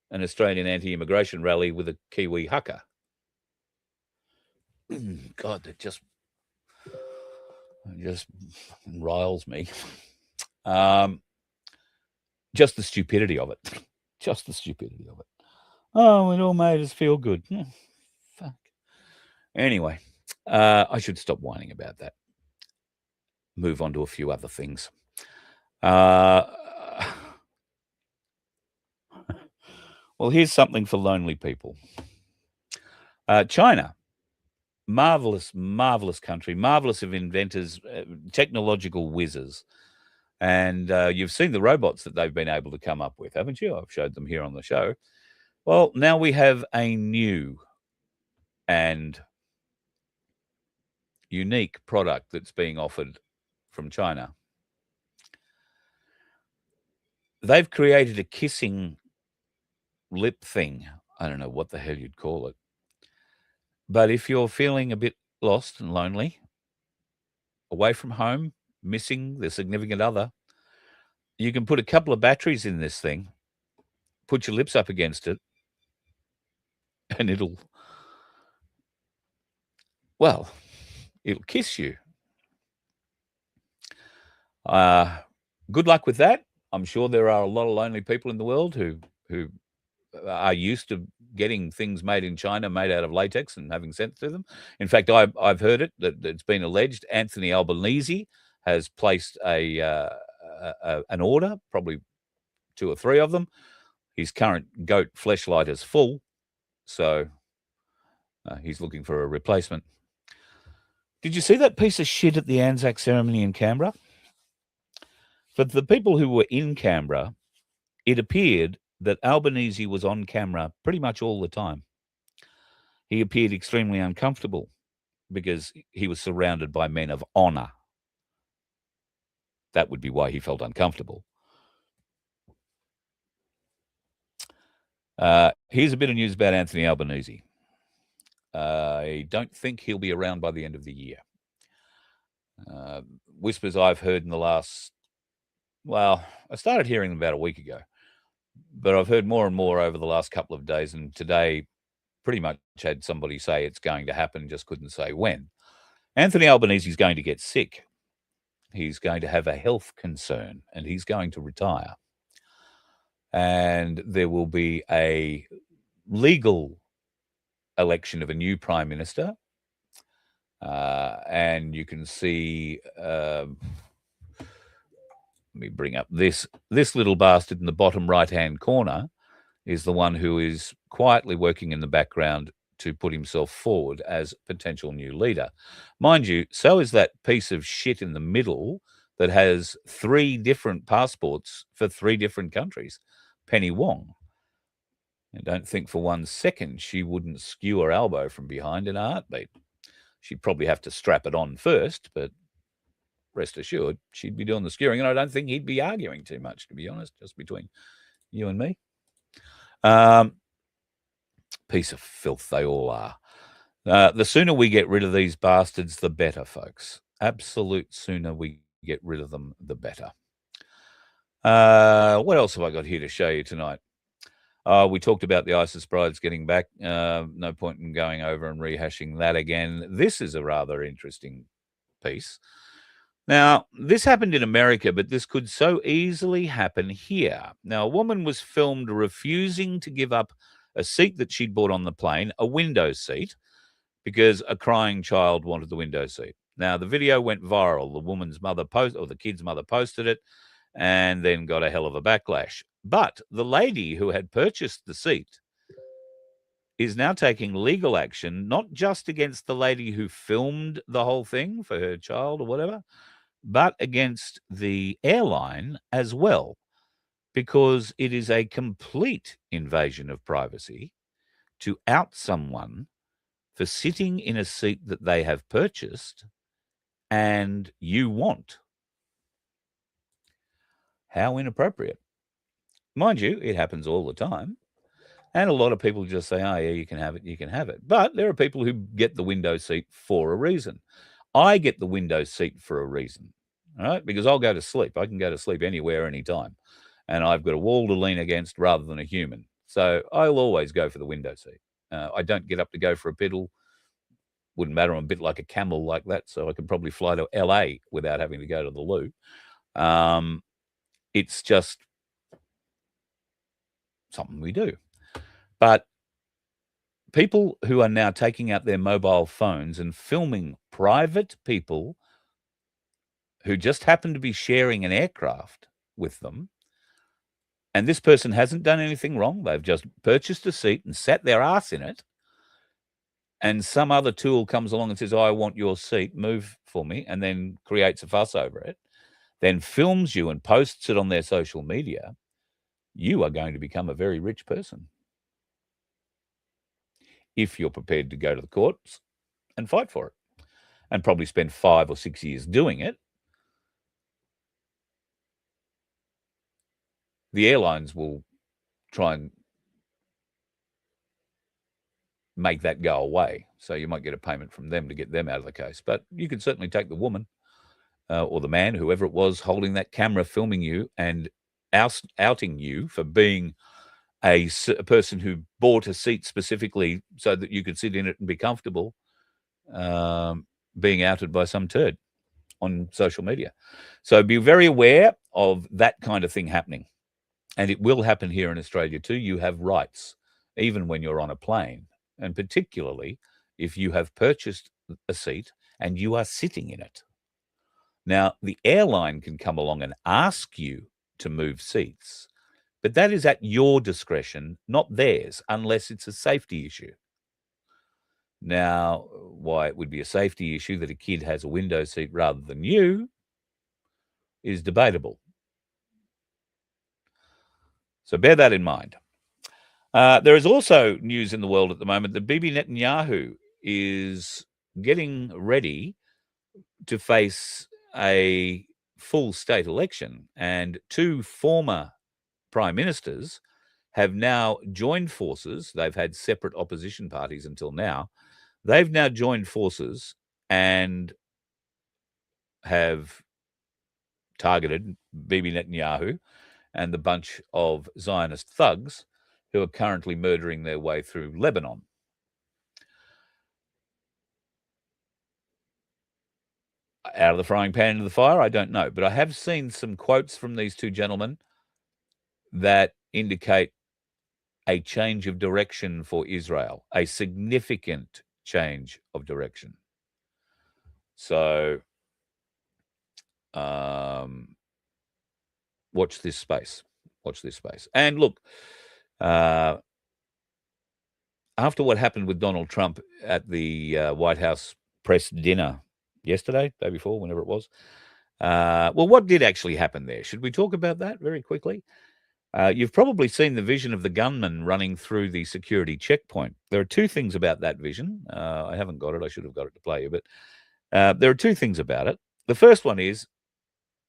an Australian anti-immigration rally with a Kiwi haka. God, that just riles me. Just the stupidity of it. Just the stupidity of it. Oh, it all made us feel good. Fuck. Anyway, I should stop whining about that. Move on to a few other things. Well, here's something for lonely people. China, marvelous, marvelous country, marvelous of inventors, technological whizzes. And you've seen the robots that they've been able to come up with, haven't you? I've showed them here on the show. Well, now we have a new and unique product that's being offered from China. They've created a kissing lip thing. I don't know what the hell you'd call it. But if you're feeling a bit lost and lonely, away from home, missing the significant other, you can put a couple of batteries in this thing, put your lips up against it, and it'll kiss you. Good luck with that. I'm sure there are a lot of lonely people in the world who are used to getting things made in China, made out of latex and having sent to them. In fact, I've heard that it's been alleged Anthony Albanese has placed a an order, probably 2 or 3 of them. His current goat fleshlight is full, so he's looking for a replacement. Did you see that piece of shit at the ANZAC ceremony in Canberra? For the people who were in Canberra, it appeared that Albanese was on camera pretty much all the time. He appeared extremely uncomfortable because he was surrounded by men of honour. That would be why he felt uncomfortable. Here's a bit of news about Anthony Albanese. I don't think he'll be around by the end of the year. Whispers I've heard in the last, well, I started hearing them about a week ago, but I've heard more and more over the last couple of days, and today pretty much had somebody say it's going to happen, just couldn't say when. Anthony Albanese is going to get sick. He's going to have a health concern, and he's going to retire. And there will be a legal election of a new prime minister. And you can see, let me bring up this little bastard in the bottom right-hand corner is the one who is quietly working in the background to put himself forward as potential new leader. Mind you, so is that piece of shit in the middle that has 3 different passports for 3 different countries, Penny Wong. And don't think for 1 second she wouldn't skew her elbow from behind in a heartbeat. She'd probably have to strap it on first, but rest assured, she'd be doing the skewing, and I don't think he'd be arguing too much, to be honest, just between you and me. Piece of filth they all are. The sooner we get rid of these bastards, the better, folks. Absolute sooner we get rid of them, the better. What else have I got here to show you tonight? We talked about the ISIS brides getting back. No point in going over and rehashing that again. This is a rather interesting piece. Now, this happened in America, but this could so easily happen here. Now, a woman was filmed refusing to give up a seat that she'd bought on the plane, a window seat, because a crying child wanted the window seat. Now, the video went viral. The woman's mother the kid's mother posted it and then got a hell of a backlash. But the lady who had purchased the seat is now taking legal action, not just against the lady who filmed the whole thing for her child or whatever, but against the airline as well, because it is a complete invasion of privacy to out someone for sitting in a seat that they have purchased and you want. How inappropriate. Mind you, it happens all the time. And a lot of people just say, oh, yeah, you can have it, you can have it. But there are people who get the window seat for a reason. I get the window seat for a reason, all right? Because I'll go to sleep. I can go to sleep anywhere, anytime. And I've got a wall to lean against rather than a human. So I'll always go for the window seat. I don't get up to go for a piddle. Wouldn't matter. I'm a bit like a camel like that, so I could probably fly to LA without having to go to the loo. It's just something we do. But people who are now taking out their mobile phones and filming private people who just happen to be sharing an aircraft with them, and this person hasn't done anything wrong. They've just purchased a seat and sat their ass in it, and some other tool comes along and says, oh, I want your seat, move for me, and then creates a fuss over it, then films you and posts it on their social media, you are going to become a very rich person if you're prepared to go to the courts and fight for it, and probably spend 5 or 6 years doing it. The airlines will try and make that go away. So you might get a payment from them to get them out of the case. But you could certainly take the woman or the man, whoever it was, holding that camera, filming you and outing you for being a person who bought a seat specifically so that you could sit in it and be comfortable, being outed by some turd on social media. So be very aware of that kind of thing happening. And it will happen here in Australia too. You have rights, even when you're on a plane, and particularly if you have purchased a seat and you are sitting in it. Now, the airline can come along and ask you to move seats, but that is at your discretion, not theirs, unless it's a safety issue. Now, why it would be a safety issue that a kid has a window seat rather than you is debatable. So bear that in mind. There is also news in the world at the moment that Bibi Netanyahu is getting ready to face a full state election, and two former prime ministers have now joined forces. They've had separate opposition parties until now. They've now joined forces and have targeted Bibi Netanyahu and the bunch of Zionist thugs who are currently murdering their way through Lebanon. Out of the frying pan into the fire, I don't know. But I have seen some quotes from these two gentlemen that indicate a change of direction for Israel, a significant change of direction. So watch this space. Watch this space. And look, after what happened with Donald Trump at the White House press dinner yesterday, day before, whenever it was, well, what did actually happen there? Should we talk about that very quickly? You've probably seen the vision of the gunman running through the security checkpoint. There are two things about that vision. I haven't got it. I should have got it to play you, but there are two things about it. The first one is,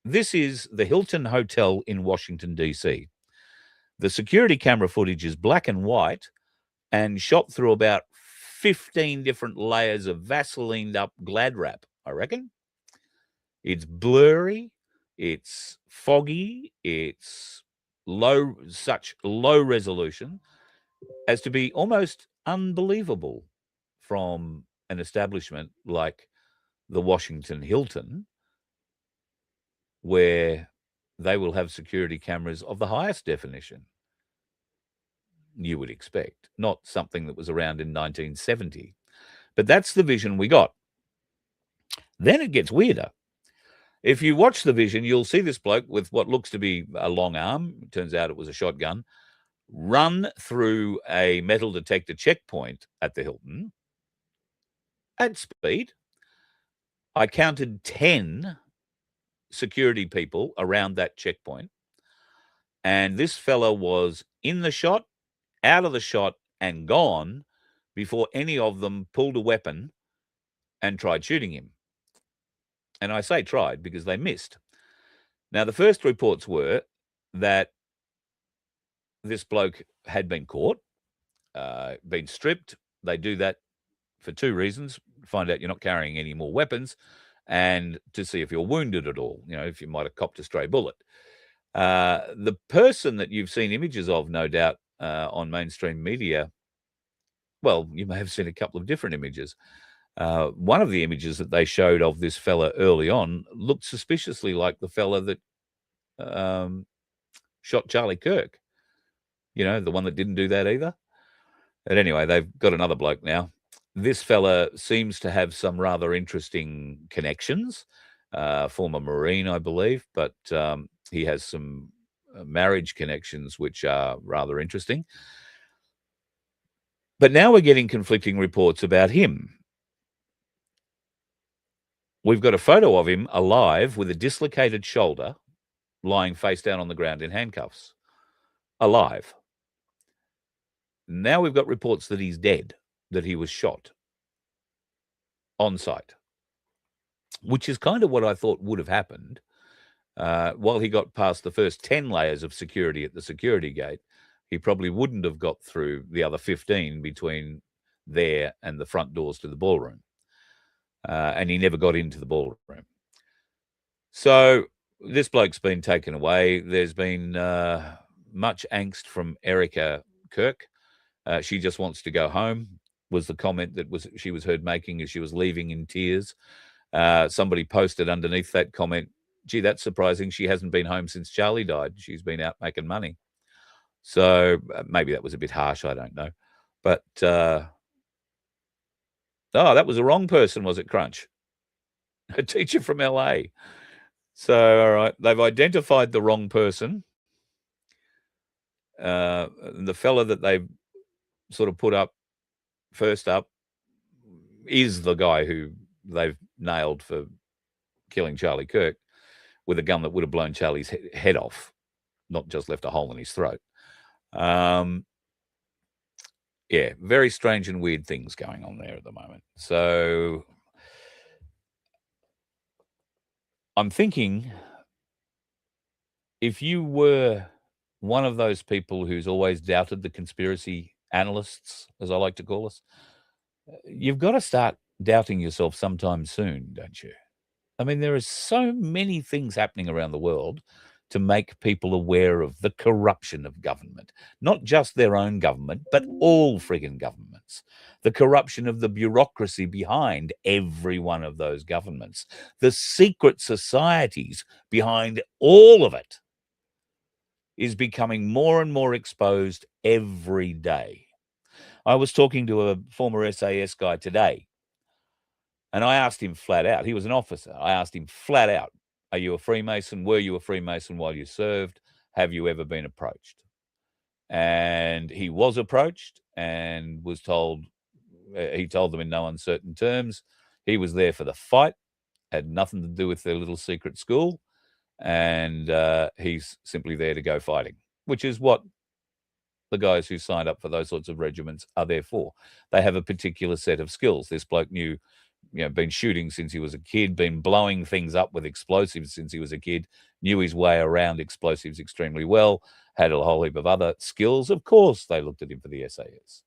this is the Hilton Hotel in Washington, D.C. The security camera footage is black and white and shot through about 15 different layers of Vaselined up Glad wrap, I reckon. It's blurry, it's foggy, it's such low resolution as to be almost unbelievable from an establishment like the Washington Hilton, where they will have security cameras of the highest definition you would expect, not something that was around in 1970. But that's the vision we got. Then it gets weirder. If you watch the vision, you'll see this bloke with what looks to be a long arm, it turns out it was a shotgun, run through a metal detector checkpoint at the Hilton at speed. I counted 10 security people around that checkpoint, and this fella was in the shot, out of the shot, and gone before any of them pulled a weapon and tried shooting him. And I say tried because they missed. Now, the first reports were that this bloke had been caught, been stripped. They do that for two reasons: find out you're not carrying any more weapons, and to see if you're wounded at all, if you might have copped a stray bullet. The person that you've seen images of, no doubt, on mainstream media, well, you may have seen a couple of different images. One of the images that they showed of this fella early on looked suspiciously like the fella that shot Charlie Kirk, the one that didn't do that either. But anyway, they've got another bloke now. This fella seems to have some rather interesting connections, former Marine, I believe, but he has some marriage connections which are rather interesting. But now we're getting conflicting reports about him. We've got a photo of him alive with a dislocated shoulder, lying face down on the ground in handcuffs. Alive. Now we've got reports that he's dead, that he was shot on site, which is kind of what I thought would have happened. While he got past the first 10 layers of security at the security gate, he probably wouldn't have got through the other 15 between there and the front doors to the ballroom. And he never got into the ballroom. So this bloke's been taken away. There's been much angst from Erica Kirk. She just wants to go home, was the comment that she was heard making as she was leaving in tears. Somebody posted underneath that comment, gee, that's surprising. She hasn't been home since Charlie died. She's been out making money. So maybe that was a bit harsh. I don't know. But, that was the wrong person, was it, Crunch? A teacher from LA. So, all right, they've identified the wrong person. The fella that they've sort of put up first up is the guy who they've nailed for killing Charlie Kirk with a gun that would have blown Charlie's head off, not just left a hole in his throat. Yeah, very strange and weird things going on there at the moment. So I'm thinking, if you were one of those people who's always doubted the conspiracy analysts, as I like to call us, you've got to start doubting yourself sometime soon, don't you? I mean, there are so many things happening around the world to make people aware of the corruption of government, not just their own government, but all friggin' governments. The corruption of the bureaucracy behind every one of those governments, the secret societies behind all of it is becoming more and more exposed every day. I was talking to a former SAS guy today, and I asked him flat out. He was an officer. I asked him flat out, are you a Freemason? Were you a Freemason while you served? Have you ever been approached? And he was approached and was told, he told them in no uncertain terms, he was there for the fight, had nothing to do with their little secret school, and he's simply there to go fighting, which is what the guys who signed up for those sorts of regiments are there for. They have a particular set of skills. This bloke knew, been shooting since he was a kid, been blowing things up with explosives since he was a kid, knew his way around explosives extremely well, had a whole heap of other skills. Of course, they looked at him for the SAS.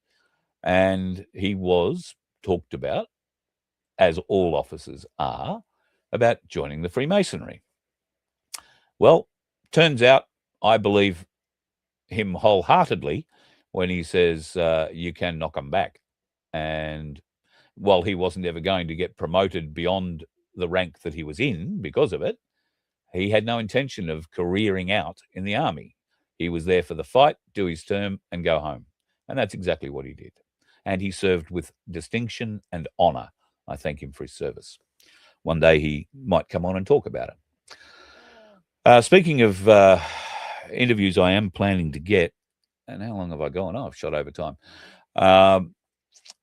And he was talked about, as all officers are, about joining the Freemasonry. Well, turns out I believe him wholeheartedly when he says you can knock them back. And while he wasn't ever going to get promoted beyond the rank that he was in because of it, he had no intention of careering out in the army. He was there for the fight, do his term, and go home. And that's exactly what he did. And he served with distinction and honor. I thank him for his service. One day he might come on and talk about it. Speaking of interviews I am planning to get, and how long have I gone? Oh, I've shot over time.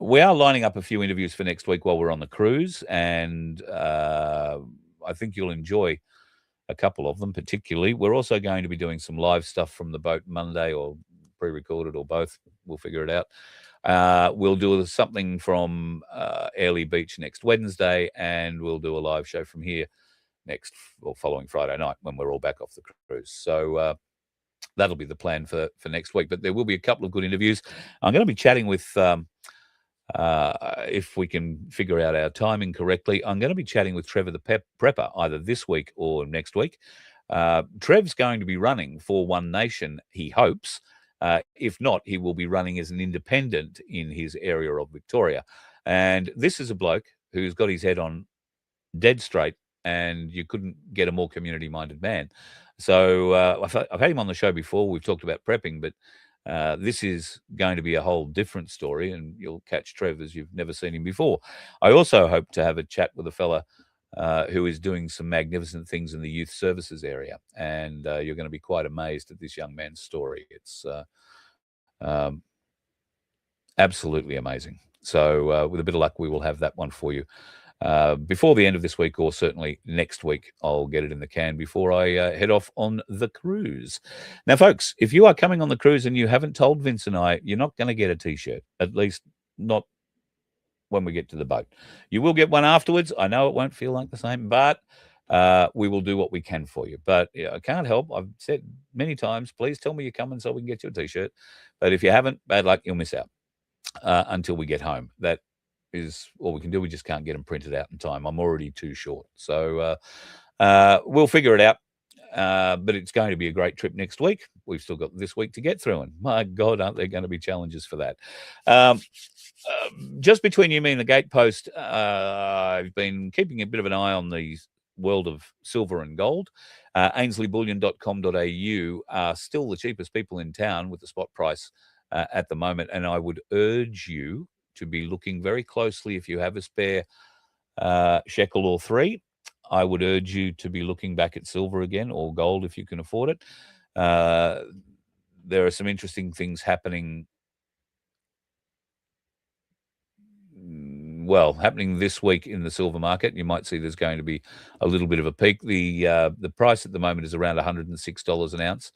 We are lining up a few interviews for next week while we're on the cruise, and I think you'll enjoy a couple of them particularly. We're also going to be doing some live stuff from the boat Monday, or pre-recorded, or both. We'll figure it out. We'll do something from Airlie Beach next Wednesday, and we'll do a live show from here next or following Friday night when we're all back off the cruise. So that'll be the plan for next week. But there will be a couple of good interviews. I'm going to be chatting with, if we can figure out our timing correctly, I'm going to be chatting with Trevor the Prepper either this week or next week. Trev's going to be running for One Nation, he hopes. If not, he will be running as an independent in his area of Victoria. And this is a bloke who's got his head on dead straight, and you couldn't get a more community-minded man. So I've had him on the show before. We've talked about prepping, but this is going to be a whole different story, and you'll catch Trev as you've never seen him before. I also hope to have a chat with a fella who is doing some magnificent things in the youth services area, and you're going to be quite amazed at this young man's story. It's absolutely amazing. So with a bit of luck, we will have that one for you before the end of this week, or certainly next week. I'll get it in the can before I head off on the cruise. Now, folks, if you are coming on the cruise and you haven't told Vince and I, you're not going to get a T-shirt, at least not when we get to the boat. You will get one afterwards. I know it won't feel like the same, but we will do what we can for you. But I can't help. I've said many times, please tell me you're coming so we can get you a T-shirt. But if you haven't, bad luck, you'll miss out until we get home. That is all we can do. We just can't get them printed out in time. I'm already too short. So we'll figure it out. But it's going to be a great trip next week. We've still got this week to get through, and my God, aren't there going to be challenges for that? Just between you, me, and the gatepost, I've been keeping a bit of an eye on the world of silver and gold. AinsleyBullion.com.au are still the cheapest people in town with the spot price at the moment, and I would urge you to be looking very closely if you have a spare shekel or three. I would urge you to be looking back at silver again, or gold if you can afford it. There are some interesting things happening. Well, happening this week in the silver market. You might see there's going to be a little bit of a peak. The price at the moment is around $106 an ounce.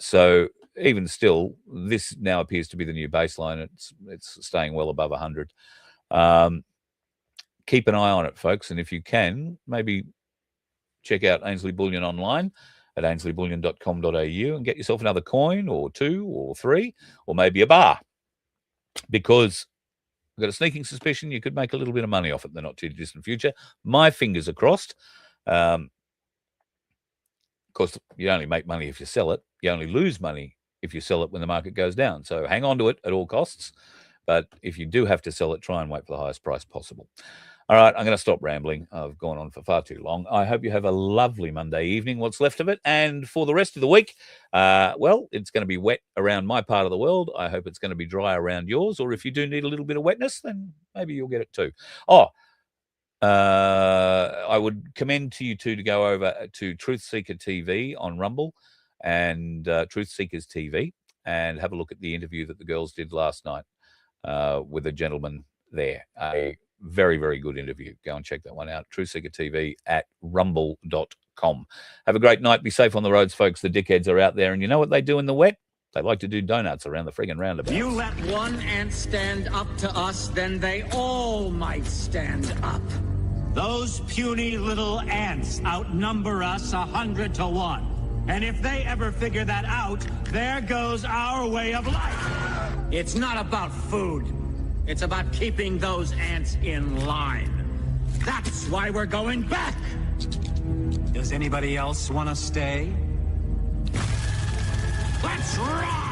So even still, this now appears to be the new baseline. It's staying well above 100. Keep an eye on it, folks. And if you can, maybe check out Ainsley Bullion online at ainsleyBullion.com.au and get yourself another coin or two or three or maybe a bar, because I've got a sneaking suspicion you could make a little bit of money off it in the not too distant future. My fingers are crossed. Of course, you only make money if you sell it. You only lose money if you sell it when the market goes down. So hang on to it at all costs. But if you do have to sell it, try and wait for the highest price possible. All right, I'm going to stop rambling. I've gone on for far too long. I hope you have a lovely Monday evening, what's left of it. And for the rest of the week, well, it's going to be wet around my part of the world. I hope it's going to be dry around yours. Or if you do need a little bit of wetness, then maybe you'll get it too. I would commend to you two to go over to Truth Seeker TV on Rumble and Truth Seekers TV and have a look at the interview that the girls did last night with a gentleman there. A very, very good interview. Go and check that one out. Truth Seeker TV at rumble.com. Have a great night. Be safe on the roads, folks. The dickheads are out there. And you know what they do in the wet? They like to do donuts around the friggin' roundabout. You let one ant stand up to us, then they all might stand up. Those puny little ants outnumber us 100 to 1. And if they ever figure that out, there goes our way of life. It's not about food. It's about keeping those ants in line. That's why we're going back. Does anybody else want to stay? Let's rock!